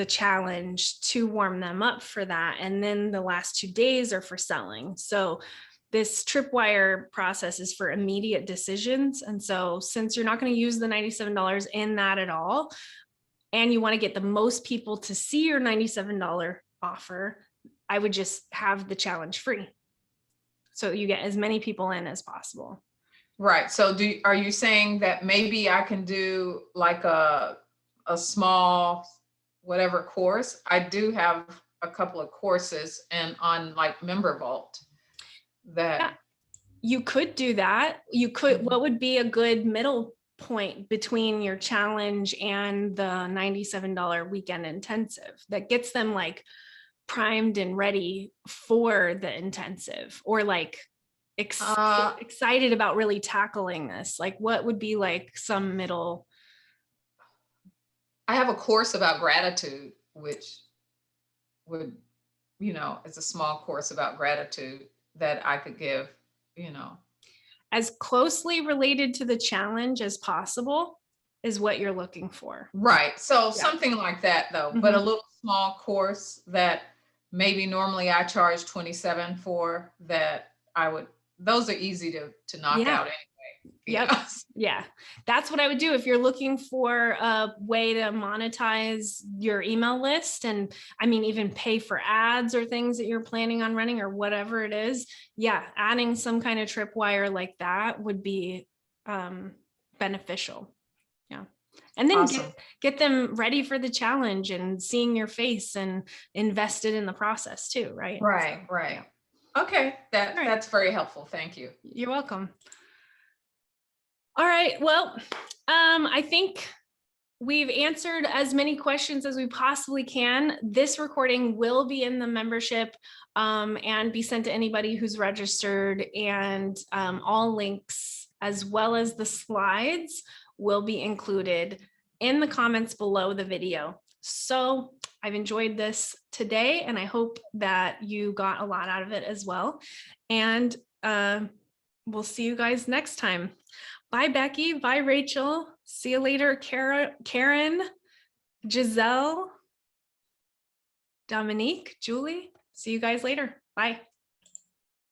challenge to warm them up for that. And then the last 2 days are for selling. So this tripwire process is for immediate decisions. And so since you're not going to use the $97 in that at all, and you want to get the most people to see your $97 offer, I would just have the challenge free. So you get as many people in as possible. Right. So are you saying that maybe I can do like a small whatever course? I do have a couple of courses and on like Member Vault that. You could do that. You could, what would be a good middle point between your challenge and the $97 weekend intensive that gets them like primed and ready for the intensive, or like excited about really tackling this? Like what would be like some middle? I have a course about gratitude, which would, it's a small course about gratitude that I could give, As closely related to the challenge as possible is what you're looking for. Right. So Yeah. something like that though, but a little small course that maybe normally I charge 27 for, that those are easy to knock out anyway. Yep. Yeah. That's what I would do if you're looking for a way to monetize your email list. And I mean, even pay for ads or things that you're planning on running or whatever it is. Yeah. Adding some kind of tripwire like that would be beneficial. Yeah. And then Awesome. get them ready for the challenge and seeing your face and invested in the process too. Right. Right. So, right. yeah. Okay. That's very helpful. Thank you. You're welcome. All right. Well, I think we've answered as many questions as we possibly can. This recording will be in the membership and be sent to anybody who's registered, and all links as well as the slides will be included in the comments below the video. So I've enjoyed this today, and I hope that you got a lot out of it as well. And we'll see you guys next time. Bye, Becky. Bye, Rachel. See you later, Karen, Giselle, Dominique, Julie. See you guys later. Bye.